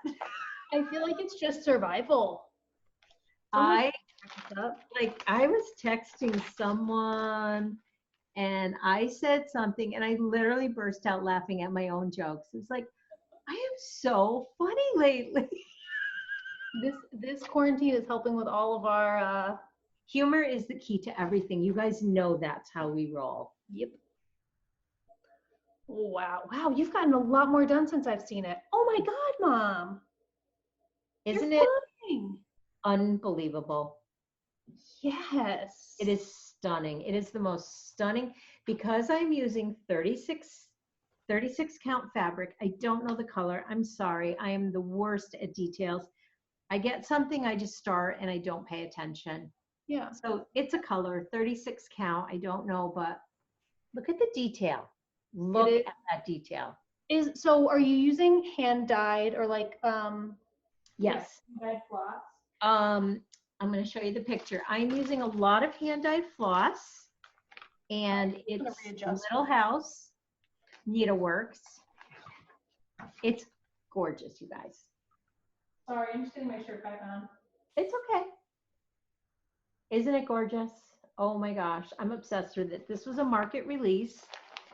[SPEAKER 1] I feel like it's just survival.
[SPEAKER 2] I was texting someone and I said something and I literally burst out laughing at my own jokes. It's like, I am so funny lately.
[SPEAKER 1] This quarantine is helping with all of our
[SPEAKER 2] humor is the key to everything. You guys know that's how we roll.
[SPEAKER 1] Yep. Wow. Wow, you've gotten a lot more done since I've seen it. Oh my God, Mom.
[SPEAKER 2] Isn't it unbelievable?
[SPEAKER 1] Yes.
[SPEAKER 2] It is stunning. It is the most stunning because I'm using 36 count fabric. I don't know the color. I'm sorry. I am the worst at details. I get something, I just start and I don't pay attention.
[SPEAKER 1] Yeah.
[SPEAKER 2] So it's a color, 36 count. I don't know, but look at the detail. Look at that detail.
[SPEAKER 1] So are you using hand dyed or like
[SPEAKER 2] yes.
[SPEAKER 1] Hand-dyed floss?
[SPEAKER 2] I'm going to show you the picture. I'm using a lot of hand dyed floss. And
[SPEAKER 1] I'm gonna
[SPEAKER 2] it's
[SPEAKER 1] readjust.
[SPEAKER 2] Little House Needleworks. It's gorgeous, you guys.
[SPEAKER 1] Sorry, I'm just getting my shirt back on.
[SPEAKER 2] It's okay. Isn't it gorgeous? Oh my gosh, I'm obsessed with it. This was a market release.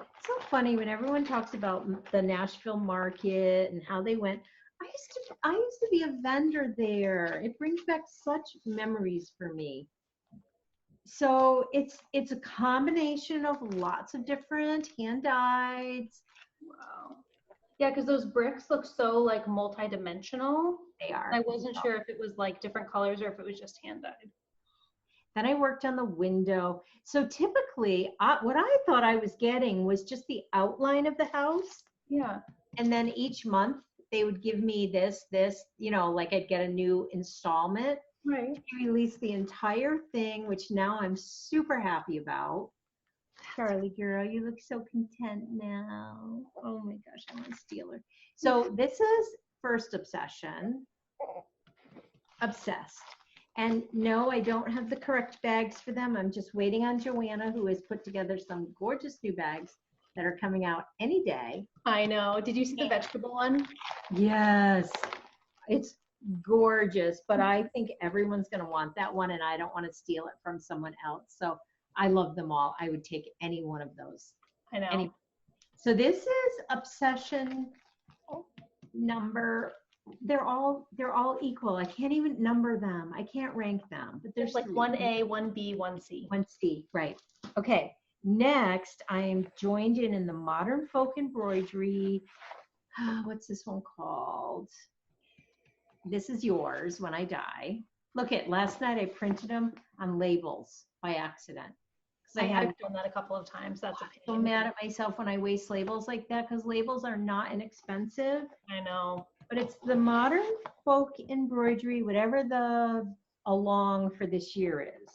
[SPEAKER 2] It's so funny when everyone talks about the Nashville market and how they went. I used to be a vendor there. It brings back such memories for me. So it's a combination of lots of different hand-dyeds.
[SPEAKER 1] Wow. Yeah, because those bricks look so like multi-dimensional.
[SPEAKER 2] They are.
[SPEAKER 1] I wasn't sure if it was like different colors or if it was just hand-dyed.
[SPEAKER 2] Then I worked on the window. So typically, what I thought I was getting was just the outline of the house.
[SPEAKER 1] Yeah.
[SPEAKER 2] And then each month they would give me this, like I'd get a new installment.
[SPEAKER 1] Right.
[SPEAKER 2] They released the entire thing, which now I'm super happy about. Charlie girl, you look so content now. Oh my gosh, I want to steal her. So this is First Obsession. Obsessed. And no, I don't have the correct bags for them. I'm just waiting on Joanna, who has put together some gorgeous new bags that are coming out any day.
[SPEAKER 1] I know. Did you see the vegetable one?
[SPEAKER 2] Yes. It's gorgeous, but I think everyone's going to want that one, and I don't want to steal it from someone else. So I love them all. I would take any one of those.
[SPEAKER 1] I know.
[SPEAKER 2] So this is Obsession number. They're all equal. I can't even number them. I can't rank them. But there's
[SPEAKER 1] like 1A, 1B, 1C.
[SPEAKER 2] 1C, right. Okay. Next, I am joined in the Modern Folk Embroidery. What's this one called? This is Yours When I Die. Look at last night I printed them on labels by accident.
[SPEAKER 1] I've done that a couple of times. That's a pain.
[SPEAKER 2] So mad at myself when I waste labels like that because labels are not inexpensive.
[SPEAKER 1] I know.
[SPEAKER 2] But it's the Modern Folk Embroidery, whatever the along for this year is.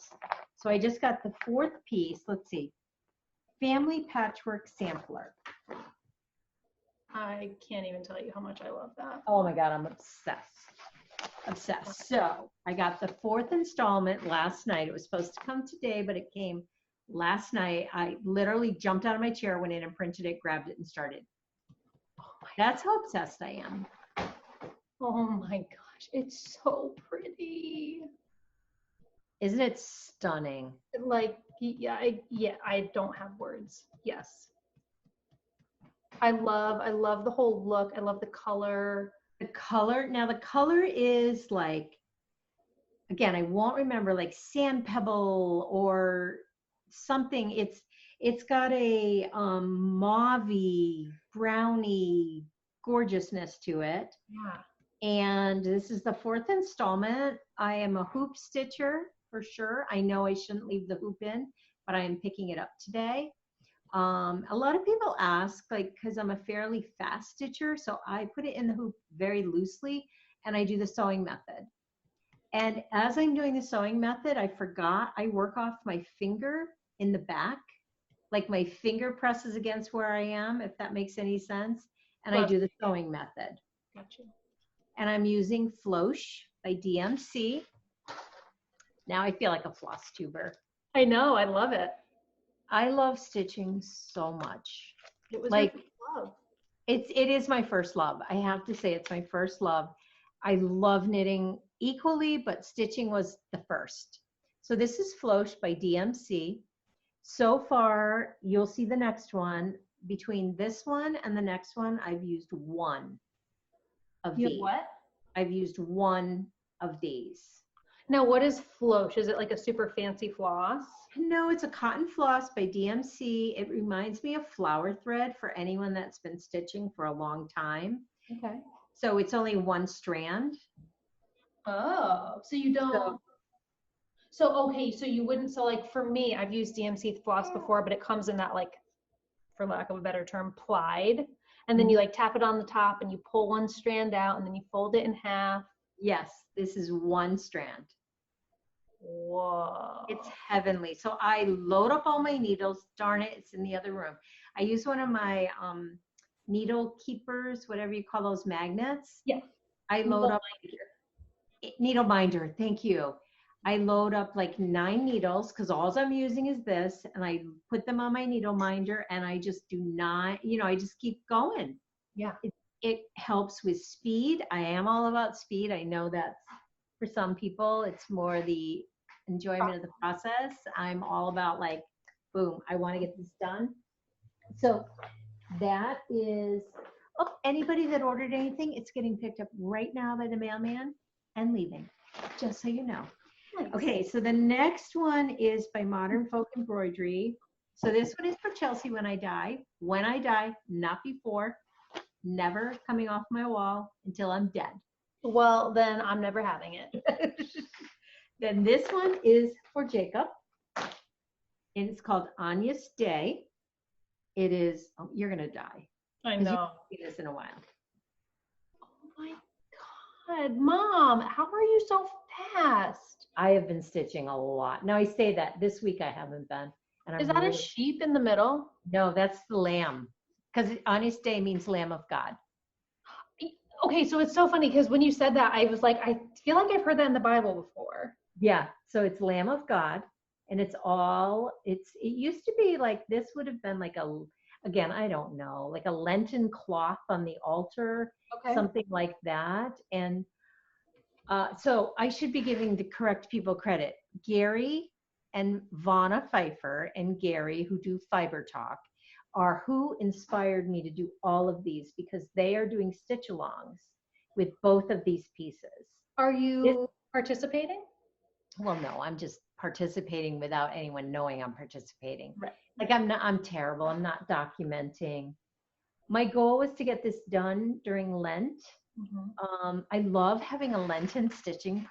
[SPEAKER 2] So I just got the fourth piece. Let's see. Family Patchwork Sampler.
[SPEAKER 1] I can't even tell you how much I love that.
[SPEAKER 2] Oh my God, I'm obsessed. Obsessed. So I got the fourth installment last night. It was supposed to come today, but it came last night. I literally jumped out of my chair, went in and printed it, grabbed it, and started. That's how obsessed I am.
[SPEAKER 1] Oh my gosh, it's so pretty.
[SPEAKER 2] Isn't it stunning?
[SPEAKER 1] Like, yeah, I don't have words. Yes. I love the whole look. I love the color.
[SPEAKER 2] The color, now the color is like, again, I won't remember, like sand pebble or something. It's got a mauve-y, browny gorgeousness to it.
[SPEAKER 1] Yeah.
[SPEAKER 2] And this is the fourth installment. I am a hoop stitcher for sure. I know I shouldn't leave the hoop in, but I am picking it up today. A lot of people ask, like, because I'm a fairly fast stitcher, so I put it in the hoop very loosely and I do the sewing method. And as I'm doing the sewing method, I forgot I work off my finger in the back, like my finger presses against where I am, if that makes any sense. And I do the sewing method.
[SPEAKER 1] Gotcha.
[SPEAKER 2] And I'm using Floche by DMC. Now I feel like a floss tuber.
[SPEAKER 1] I know, I love it.
[SPEAKER 2] I love stitching so much.
[SPEAKER 1] It was
[SPEAKER 2] like,
[SPEAKER 1] your first love.
[SPEAKER 2] It is my first love. I have to say it's my first love. I love knitting equally, but stitching was the first. So this is Floche by DMC. So far, you'll see the next one. Between this one and the next one, I've used one of these.
[SPEAKER 1] What?
[SPEAKER 2] I've used one of these.
[SPEAKER 1] Now, what is Floche? Is it like a super fancy floss?
[SPEAKER 2] No, it's a cotton floss by DMC. It reminds me of flower thread for anyone that's been stitching for a long time.
[SPEAKER 1] Okay.
[SPEAKER 2] So it's only one strand.
[SPEAKER 1] Oh, so you don't. So okay, so you wouldn't. So like for me, I've used DMC floss before, but it comes in that, like, for lack of a better term, plied. And then you like tap it on the top and you pull one strand out and then you fold it in half.
[SPEAKER 2] Yes, this is one strand.
[SPEAKER 1] Whoa.
[SPEAKER 2] It's heavenly. So I load up all my needles. Darn it, it's in the other room. I use one of my needle keepers, whatever you call those magnets.
[SPEAKER 1] Yeah.
[SPEAKER 2] I load up needle binder. Thank you. I load up like 9 needles because all I'm using is this, and I put them on my needle minder, and I just do not, I just keep going.
[SPEAKER 1] Yeah.
[SPEAKER 2] It helps with speed. I am all about speed. I know that for some people, it's more the enjoyment of the process. I'm all about like, boom, I want to get this done. So that is, anybody that ordered anything, it's getting picked up right now by the mailman and leaving, just so you know.
[SPEAKER 1] Nice.
[SPEAKER 2] Okay, so the next one is by Modern Folk Embroidery. So this one is for Chelsea when I die. When I die, not before, never coming off my wall until I'm dead.
[SPEAKER 1] Well, then I'm never having it.
[SPEAKER 2] Then this one is for Jacob, and it's called Anya's Day. It is, you're gonna die.
[SPEAKER 1] I
[SPEAKER 2] 'cause you
[SPEAKER 1] know.
[SPEAKER 2] haven't seen this in a while.
[SPEAKER 1] Oh my God, Mom, how are you so fast?
[SPEAKER 2] I have been stitching a lot. Now I say that this week I haven't been. And
[SPEAKER 1] Is that a sheep in the middle?
[SPEAKER 2] No, that's the lamb. Because Anya's Day means Lamb of God.
[SPEAKER 1] Okay, so it's so funny because when you said that, I was like, I feel like I've heard that in the Bible before.
[SPEAKER 2] Yeah, so it's Lamb of God, and it used to be like, this would have been like again, I don't know, like a Lenten cloth on the altar,
[SPEAKER 1] Okay.
[SPEAKER 2] something like that. And so I should be giving the correct people credit. Gary and Vonna Pfeiffer and Gary, who do Fiber Talk, are who inspired me to do all of these, because they are doing stitch alongs with both of these pieces.
[SPEAKER 1] Are you participating?
[SPEAKER 2] Well, no, I'm just participating without anyone knowing I'm participating.
[SPEAKER 1] Right.
[SPEAKER 2] Like I'm terrible. I'm not documenting. My goal was to get this done during Lent.
[SPEAKER 1] Mm-hmm.
[SPEAKER 2] I love having a Lenten stitching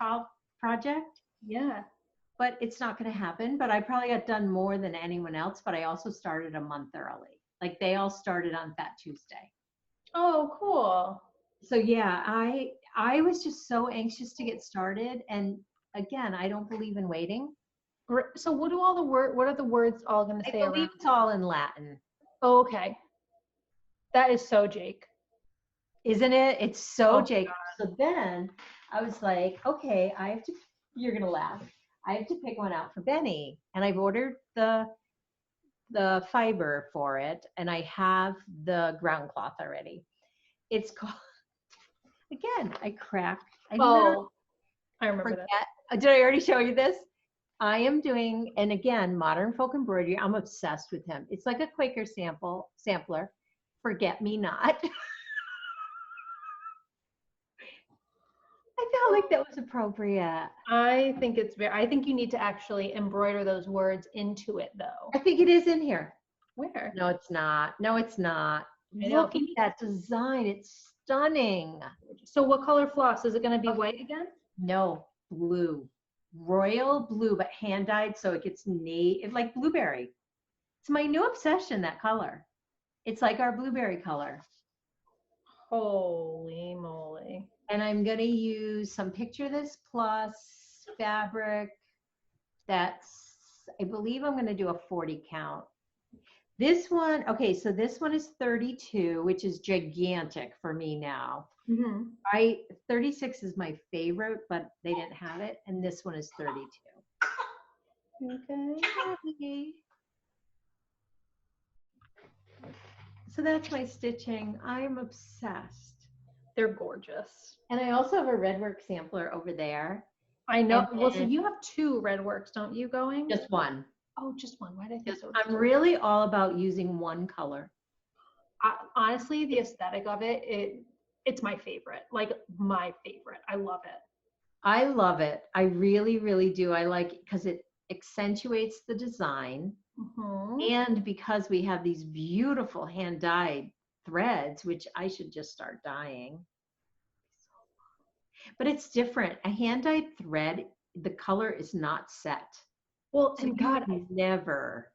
[SPEAKER 2] project.
[SPEAKER 1] Yeah.
[SPEAKER 2] But it's not going to happen. But I probably got done more than anyone else. But I also started a month early. Like they all started on Fat Tuesday.
[SPEAKER 1] Oh, cool.
[SPEAKER 2] So yeah, I was just so anxious to get started. And again, I don't believe in waiting.
[SPEAKER 1] So what are the words all going to say?
[SPEAKER 2] I believe it's all in Latin.
[SPEAKER 1] Oh, okay. That is so Jake.
[SPEAKER 2] Isn't it? It's so Jake. So then I was like, okay, you're going to laugh. I have to pick one out for Benny. And I've ordered the fiber for it. And I have the ground cloth already. It's called, again, I
[SPEAKER 1] remember that.
[SPEAKER 2] Did I already show you this? I am doing, and again, Modern Folk Embroidery. I'm obsessed with him. It's like a Quaker sampler. Forget Me Not. I felt like that was appropriate.
[SPEAKER 1] I think you need to actually embroider those words into it, though.
[SPEAKER 2] I think it is in here.
[SPEAKER 1] Where?
[SPEAKER 2] No, it's not.
[SPEAKER 1] I know.
[SPEAKER 2] Look at that design. It's stunning.
[SPEAKER 1] So what color floss? Is it going to be white again?
[SPEAKER 2] No, blue. Royal blue, but hand dyed, so it gets like blueberry. It's my new obsession, that color. It's like our blueberry color.
[SPEAKER 1] Holy moly.
[SPEAKER 2] And I'm going to use some Picture This Plus fabric. I believe I'm going to do a 40 count. This one, okay, so this one is 32, which is gigantic for me now.
[SPEAKER 1] Mm-hmm.
[SPEAKER 2] 36 is my favorite, but they didn't have it. And this one is 32. Okay. So that's my stitching. I'm obsessed.
[SPEAKER 1] They're gorgeous.
[SPEAKER 2] And I also have a redwork sampler over there.
[SPEAKER 1] I know. Well, so you have 2 redworks, don't you, going?
[SPEAKER 2] Just one.
[SPEAKER 1] Oh, just one. Why did I think so?
[SPEAKER 2] I'm really all about using one color.
[SPEAKER 1] Honestly, the aesthetic of it's my favorite. Like my favorite. I love it.
[SPEAKER 2] I love it. I really, really do. I like it because it accentuates the design.
[SPEAKER 1] Mm-hmm.
[SPEAKER 2] And because we have these beautiful hand-dyed threads, which I should just start dyeing. But it's different. A hand-dyed thread, the color is not set.
[SPEAKER 1] Well,
[SPEAKER 2] so
[SPEAKER 1] and God,
[SPEAKER 2] never,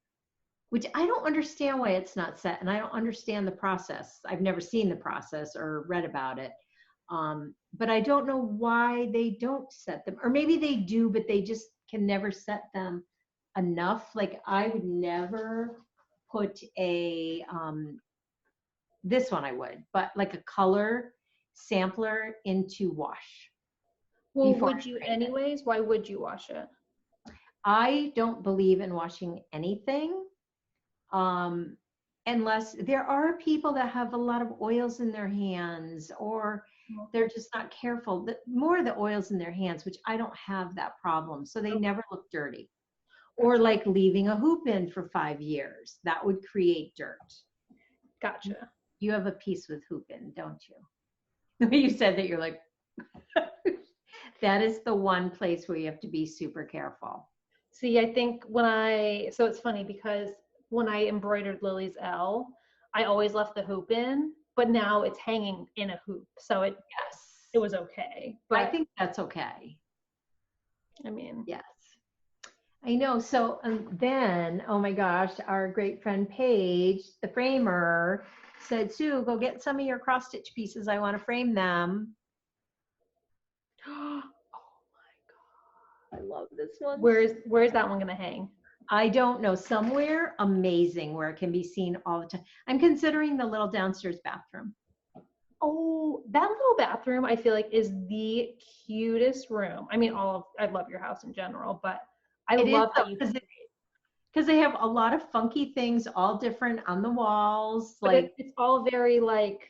[SPEAKER 2] which I don't understand why it's not set, and I don't understand the process. I've never seen the process or read about it. But I don't know why they don't set them, or maybe they do, but they just can never set them enough. Like I would never put this one I would, but like a color sampler into wash.
[SPEAKER 1] Well,
[SPEAKER 2] before
[SPEAKER 1] would you
[SPEAKER 2] I frame it.
[SPEAKER 1] anyways? Why would you wash it?
[SPEAKER 2] I don't believe in washing anything. Unless there are people that have a lot of oils in their hands, or they're just not careful. More the oils in their hands, which I don't have that problem. So they never look dirty. Or like leaving a hoop in for 5 years. That would create dirt.
[SPEAKER 1] Gotcha.
[SPEAKER 2] You have a piece with hoop in, don't you? The way you said that, you're like, that is the one place where you have to be super careful.
[SPEAKER 1] See, I think so it's funny because when I embroidered Lily's L, I always left the hoop in, but now it's hanging in a hoop. So it was okay. But
[SPEAKER 2] I think that's okay.
[SPEAKER 1] I mean,
[SPEAKER 2] yes. I know. So then, oh my gosh, our great friend Paige, the framer, said, Sue, go get some of your cross stitch pieces. I want to frame them. Oh my God. I love this one.
[SPEAKER 1] Where's that one going to hang?
[SPEAKER 2] I don't know. Somewhere amazing where it can be seen all the time. I'm considering the little downstairs bathroom.
[SPEAKER 1] Oh, that little bathroom, I feel like, is the cutest room. I mean, I love your house in general, but I love how you,
[SPEAKER 2] because they have a lot of funky things, all different on the walls.
[SPEAKER 1] Like it's all very like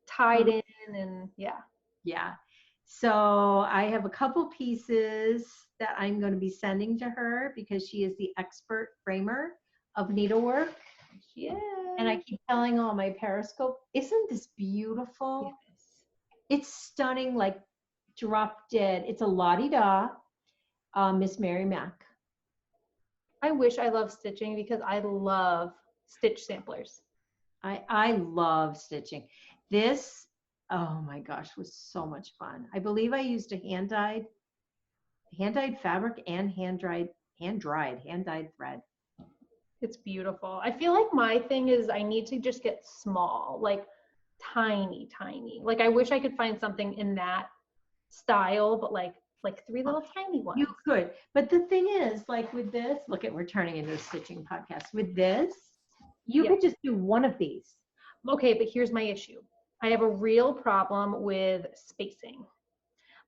[SPEAKER 1] tied in, and yeah.
[SPEAKER 2] Yeah. So I have a couple pieces that I'm going to be sending to her because she is the expert framer of needlework.
[SPEAKER 1] Yeah.
[SPEAKER 2] And I keep telling all my Periscope, isn't this beautiful? Yes. It's stunning, like drop dead. It's a la-di-da, Miss Mary Mac.
[SPEAKER 1] I wish I loved stitching because I love stitch samplers.
[SPEAKER 2] I love stitching. This, oh my gosh, was so much fun. I believe I used a hand-dyed fabric and hand-dyed thread.
[SPEAKER 1] It's beautiful. I feel like my thing is I need to just get small, like tiny. Like I wish I could find something in that style, but like 3 little tiny ones.
[SPEAKER 2] You could, but the thing is, like with this, we're turning into a stitching podcast. With this, you could just do one of these.
[SPEAKER 1] Okay, but here's my issue. I have a real problem with spacing.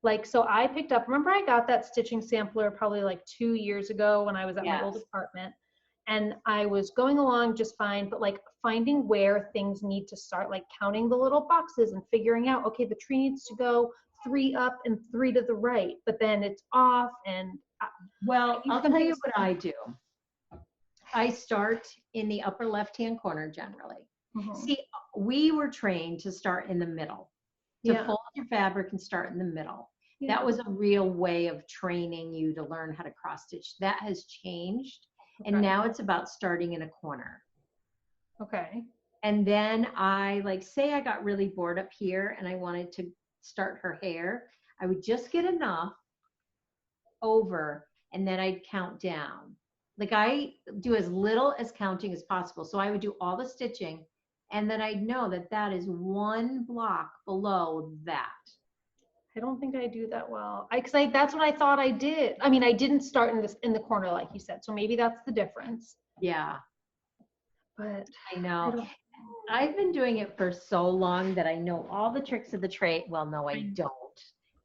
[SPEAKER 1] Like, so I picked up, remember I got that stitching sampler probably like 2 years ago when I was at my old apartment, and I was going along just fine, but like finding where things need to start, like counting the little boxes and figuring out, okay, the tree needs to go 3 up and 3 to the right, but then it's off. And
[SPEAKER 2] well, I'll tell you what I do. I start in the upper left-hand corner generally. See, we were trained to start in the middle, to fold your fabric and start in the middle. That was a real way of training you to learn how to cross stitch. That has changed. And now it's about starting in a corner.
[SPEAKER 1] Okay.
[SPEAKER 2] And then I say I got really bored up here and I wanted to start her hair. I would just get enough over and then I'd count down. Like I do as little as counting as possible. So I would do all the stitching and then I'd know that that is 1 block below that.
[SPEAKER 1] I don't think I do that well. That's what I thought I did. I mean, I didn't start in the corner like you said, so maybe that's the difference.
[SPEAKER 2] Yeah.
[SPEAKER 1] But
[SPEAKER 2] I know. I've been doing it for so long that I know all the tricks of the trade. Well, no, I don't.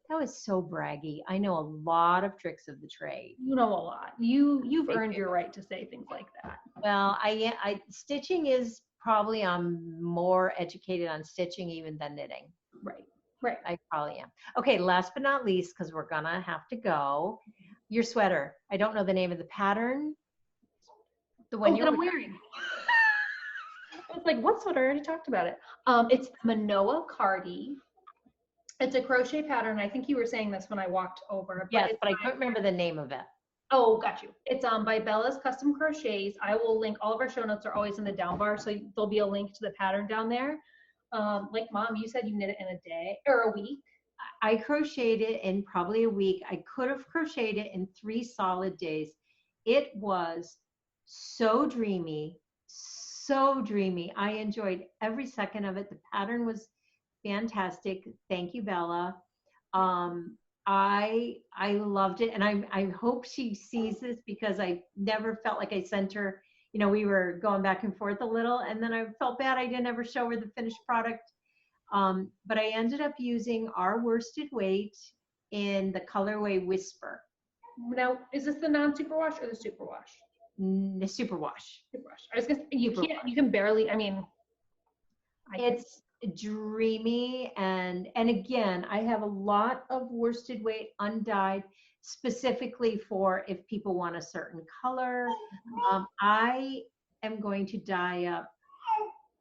[SPEAKER 2] That was so braggy. I know a lot of tricks of the trade.
[SPEAKER 1] You know a lot. You've earned your right to say things like that.
[SPEAKER 2] Well, I stitching is probably I'm more educated on stitching even than knitting.
[SPEAKER 1] Right.
[SPEAKER 2] I probably am. Okay, last but not least, because we're gonna have to go. Your sweater. I don't know the name of the pattern. The one
[SPEAKER 1] that I'm wearing. I was like, what sweater? I already talked about it. It's Manoa Cardi. It's a crochet pattern. I think you were saying this when I walked over.
[SPEAKER 2] Yes, but I couldn't remember the name of it.
[SPEAKER 1] Oh, got you. It's by Bella's Custom Crochets. I will link, all of our show notes are always in the down bar, so there'll be a link to the pattern down there. Like Mom, you said you knit it in a day or a week.
[SPEAKER 2] I crocheted it in probably a week. I could have crocheted it in 3 solid days. It was so dreamy, so dreamy. I enjoyed every second of it. The pattern was fantastic. Thank you, Bella. I loved it, and I hope she sees this because I never felt like I sent her. You know, we were going back and forth a little, and then I felt bad I didn't ever show her the finished product. But I ended up using our worsted weight in the colorway Whisper.
[SPEAKER 1] Now, is this the non-superwash or the superwash?
[SPEAKER 2] The superwash.
[SPEAKER 1] Superwash. I was gonna. You can't. You can barely. I mean,
[SPEAKER 2] it's dreamy, and again, I have a lot of worsted weight undyed, specifically for if people want a certain color. I am going to dye up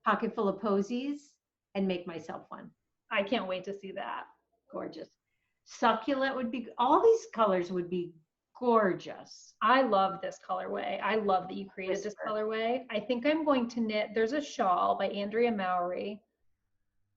[SPEAKER 2] Pocket Full of Posies and make myself one.
[SPEAKER 1] I can't wait to see that.
[SPEAKER 2] Gorgeous. Succulent would be, all these colors would be gorgeous.
[SPEAKER 1] I love this colorway. I love that you created this colorway. I think I'm going to knit, there's a shawl by Andrea Mowry.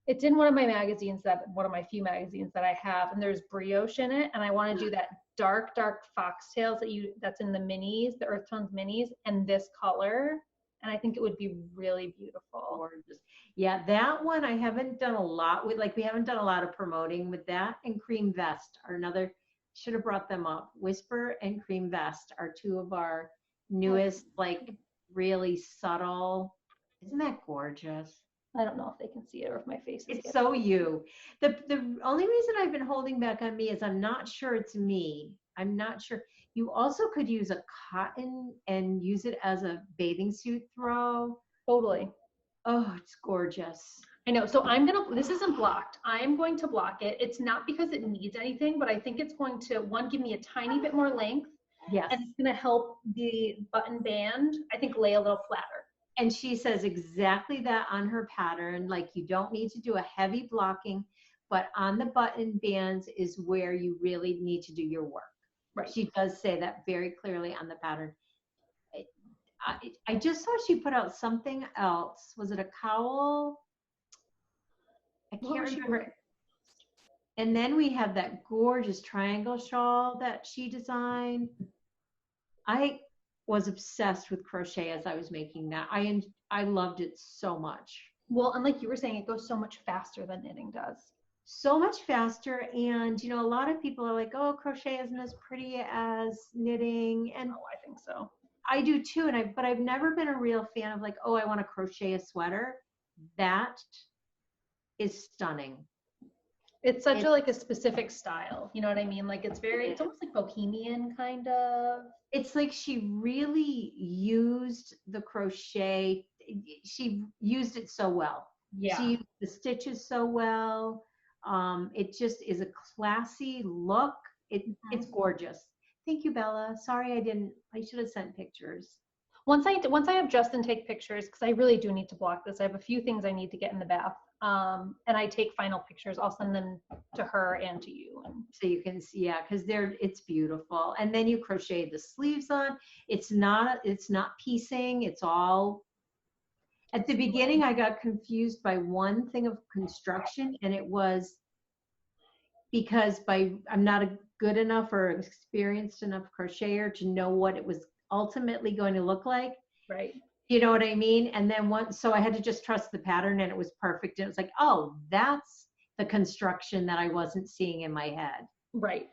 [SPEAKER 1] It's in one of my magazines, one of my few magazines that I have, and there's brioche in it, and I want to do that dark foxtails that's in the minis, the Earth Tones minis, and this color, and I think it would be really beautiful.
[SPEAKER 2] Gorgeous. Yeah, that one I haven't done a lot with, like we haven't done a lot of promoting with that, and Cream Vest are another, should have brought them up. Whisper and Cream Vest are two of our newest, like really subtle. Isn't that gorgeous?
[SPEAKER 1] I don't know if they can see it or if my face is.
[SPEAKER 2] It's so you. The only reason I've been holding back on me is I'm not sure it's me. I'm not sure. You also could use a cotton and use it as a bathing suit throw.
[SPEAKER 1] Totally.
[SPEAKER 2] Oh, it's gorgeous.
[SPEAKER 1] I know. So this isn't blocked. I'm going to block it. It's not because it needs anything, but I think it's going to, one, give me a tiny bit more length.
[SPEAKER 2] Yes.
[SPEAKER 1] And it's going to help the button band, I think, lay a little flatter.
[SPEAKER 2] And she says exactly that on her pattern. Like, you don't need to do a heavy blocking, but on the button bands is where you really need to do your work.
[SPEAKER 1] Right.
[SPEAKER 2] She does say that very clearly on the pattern. I just saw she put out something else. Was it a cowl? I can't remember. And then we have that gorgeous triangle shawl that she designed. I was obsessed with crochet as I was making that. I loved it so much.
[SPEAKER 1] Well, and like you were saying, it goes so much faster than knitting does.
[SPEAKER 2] So much faster. And, you know, a lot of people are like, oh, crochet isn't as pretty as knitting. And
[SPEAKER 1] oh, I think so.
[SPEAKER 2] I do too. But I've never been a real fan of like, oh, I want to crochet a sweater. That is stunning.
[SPEAKER 1] It's such a specific style. You know what I mean? Like it's almost like Bohemian kind of.
[SPEAKER 2] It's like she really used the crochet. She used it so well.
[SPEAKER 1] Yeah.
[SPEAKER 2] She used the stitches so well. It just is a classy look. It's gorgeous. Thank you, Bella. Sorry I should have sent pictures.
[SPEAKER 1] Once I have Justin take pictures, because I really do need to block this. I have a few things I need to get in the bath. And I take final pictures. I'll send them to her and to you.
[SPEAKER 2] So you can see, yeah, because it's beautiful. And then you crochet the sleeves on. It's not piecing. It's all. At the beginning, I got confused by one thing of construction, and it was because I'm not a good enough or experienced enough crocheter to know what it was ultimately going to look like.
[SPEAKER 1] Right.
[SPEAKER 2] You know what I mean? And then so I had to just trust the pattern, and it was perfect. And it was like, oh, that's the construction that I wasn't seeing in my head.
[SPEAKER 1] Right.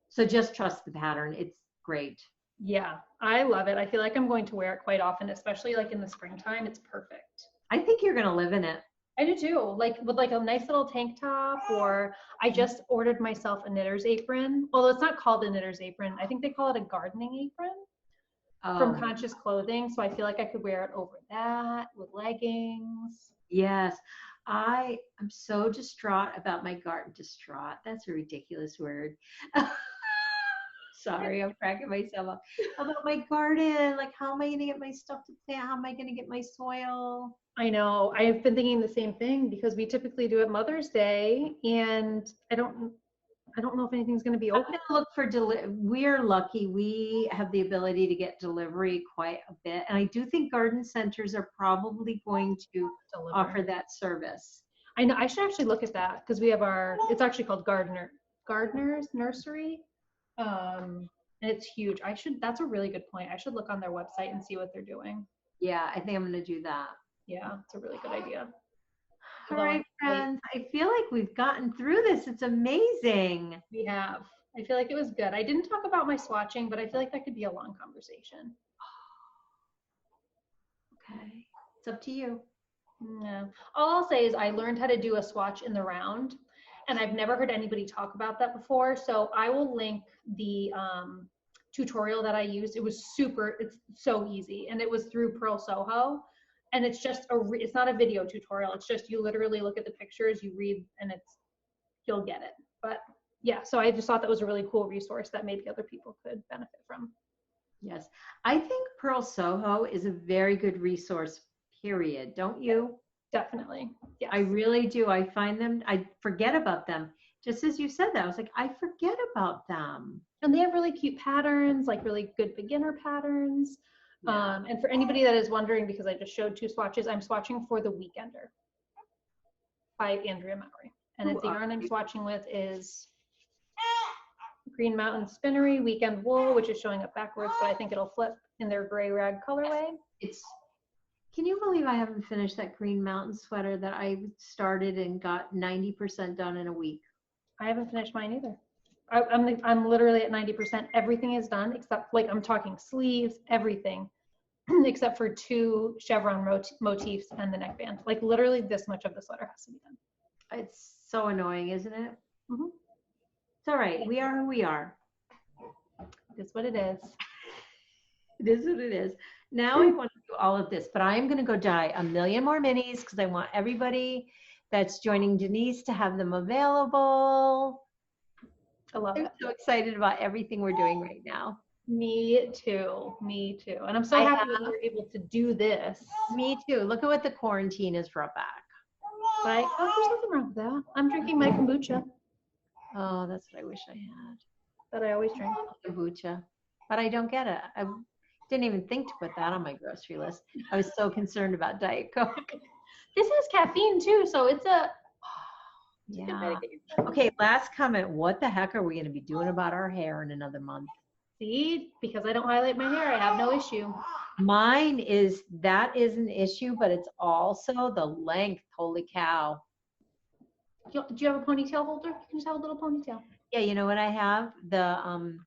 [SPEAKER 2] So just trust the pattern. It's great.
[SPEAKER 1] Yeah, I love it. I feel like I'm going to wear it quite often, especially like in the springtime. It's perfect.
[SPEAKER 2] I think you're going to live in it.
[SPEAKER 1] I do too. Like with like a nice little tank top, or I just ordered myself a knitter's apron. Although it's not called a knitter's apron. I think they call it a gardening apron. From Conscious Clothing, so I feel like I could wear it over that with leggings.
[SPEAKER 2] Yes, I'm so distraught about my garden. Distraught, that's a ridiculous word. Sorry, I'm cracking myself up. About my garden, like how am I going to get my stuff to plant? How am I going to get my soil?
[SPEAKER 1] I know, I've been thinking the same thing because we typically do it Mother's Day, and I don't know if anything's going to be open.
[SPEAKER 2] I'm going to look for we're lucky. We have the ability to get delivery quite a bit. And I do think garden centers are probably going to offer that service.
[SPEAKER 1] I know. I should actually look at that because we have it's actually called Gardener's Nursery. And it's huge. That's a really good point. I should look on their website and see what they're doing.
[SPEAKER 2] Yeah, I think I'm going to do that.
[SPEAKER 1] Yeah, it's a really good idea.
[SPEAKER 2] All right, friends. I feel like we've gotten through this. It's amazing.
[SPEAKER 1] We have. I feel like it was good. I didn't talk about my swatching, but I feel like that could be a long conversation.
[SPEAKER 2] Okay. It's up to you.
[SPEAKER 1] Yeah. All I'll say is I learned how to do a swatch in the round. and I've never heard anybody talk about that before. So I will link the tutorial that I used. It was it's so easy, and it was through Pearl Soho. And it's just it's not a video tutorial. It's just you literally look at the pictures, you read, and you'll get it. But yeah, so I just thought that was a really cool resource that maybe other people could benefit from.
[SPEAKER 2] Yes, I think Pearl Soho is a very good resource, period. Don't you?
[SPEAKER 1] Definitely. Yes.
[SPEAKER 2] I really do. I find them, I forget about them. Just as you said that, I was like, I forget about them.
[SPEAKER 1] And they have really cute patterns, like really good beginner patterns.
[SPEAKER 2] Yeah.
[SPEAKER 1] And for anybody that is wondering, because I just showed 2 swatches, I'm swatching for The Weekender by Andrea Mowry. And the yarn I'm swatching with is Green Mountain Spinnery Weekend Wool, which is showing up backwards, but I think it'll flip in their gray rag colorway.
[SPEAKER 2] Can you believe I haven't finished that Green Mountain sweater that I started and got 90% done in a week?
[SPEAKER 1] I haven't finished mine either. I'm literally at 90%. Everything is done except, like, I'm talking sleeves, everything, except for 2 chevron motifs and the neckband. Like, literally this much of the sweater has to be done.
[SPEAKER 2] It's so annoying, isn't it?
[SPEAKER 1] Mm-hmm.
[SPEAKER 2] It's all right. We are who we are.
[SPEAKER 1] That's what it is.
[SPEAKER 2] It is what it is. Now I want to do all of this, but I am going to go dye a million more minis because I want everybody that's joining Denise to have them available.
[SPEAKER 1] I love it.
[SPEAKER 2] I'm so excited about everything we're doing right now.
[SPEAKER 1] Me too. Me too. And I'm so happy that we're able to do this.
[SPEAKER 2] Me too. Look at what the quarantine has brought back.
[SPEAKER 1] Like, oh, there's nothing wrong with that. I'm drinking my kombucha
[SPEAKER 2] Oh, that's what I wish I had.
[SPEAKER 1] that I always drink.
[SPEAKER 2] Kombucha. But I don't get it. I didn't even think to put that on my grocery list. I was so concerned about Diet Coke.
[SPEAKER 1] This has caffeine too, so it's a
[SPEAKER 2] Yeah. Okay, last comment. What the heck are we going to be doing about our hair in another month?
[SPEAKER 1] See, because I don't highlight my hair, I have no issue.
[SPEAKER 2] Mine that is an issue, but it's also the length. Holy cow.
[SPEAKER 1] Do you have a ponytail holder? You can just have a little ponytail.
[SPEAKER 2] Yeah, you know what I have? The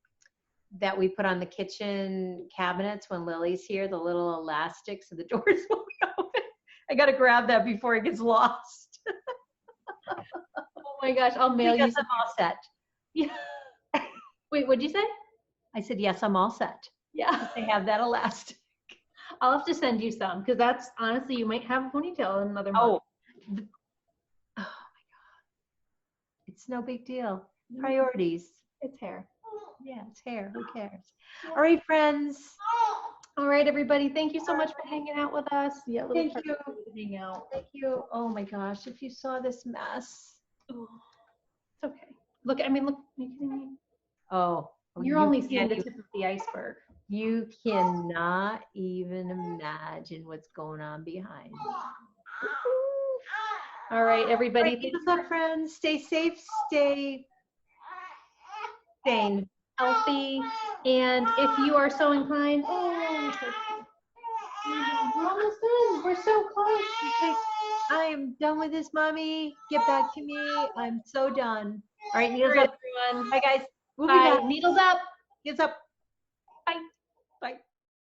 [SPEAKER 2] that we put on the kitchen cabinets when Lily's here, the little elastics so the doors won't open. I got to grab that before it gets lost.
[SPEAKER 1] Oh my gosh, I'll mail you.
[SPEAKER 2] Yes, I'm all set.
[SPEAKER 1] Yeah. Wait, what'd you say?
[SPEAKER 2] I said, yes, I'm all set.
[SPEAKER 1] Yeah.
[SPEAKER 2] I have that elastic.
[SPEAKER 1] I'll have to send you some because that's honestly, you might have a ponytail in another month.
[SPEAKER 2] Oh my God. It's no big deal. Priorities.
[SPEAKER 1] It's hair.
[SPEAKER 2] Yeah, it's hair. Who cares? All right, friends.
[SPEAKER 1] All right, everybody. Thank you so much for hanging out with us. Yeah,
[SPEAKER 2] Thank you.
[SPEAKER 1] Hang out.
[SPEAKER 2] Thank you. Oh my gosh, if you saw this mess.
[SPEAKER 1] Oh, it's okay. Look, I mean, look. Are you kidding me?
[SPEAKER 2] Oh.
[SPEAKER 1] You're only seeing the tip of the iceberg.
[SPEAKER 2] You cannot even imagine what's going on behind.
[SPEAKER 1] All right, everybody.
[SPEAKER 2] Right, what's up, friends? Stay safe. Stay sane.
[SPEAKER 1] Healthy. And if you are so inclined, we're almost done. We're so close.
[SPEAKER 2] Okay. I am done with this, Mommy. Get back to me. I'm so done. All right, needles up, everyone. Bye, guys. We'll be
[SPEAKER 1] Bye.
[SPEAKER 2] back.
[SPEAKER 1] Needles up.
[SPEAKER 2] Needles up.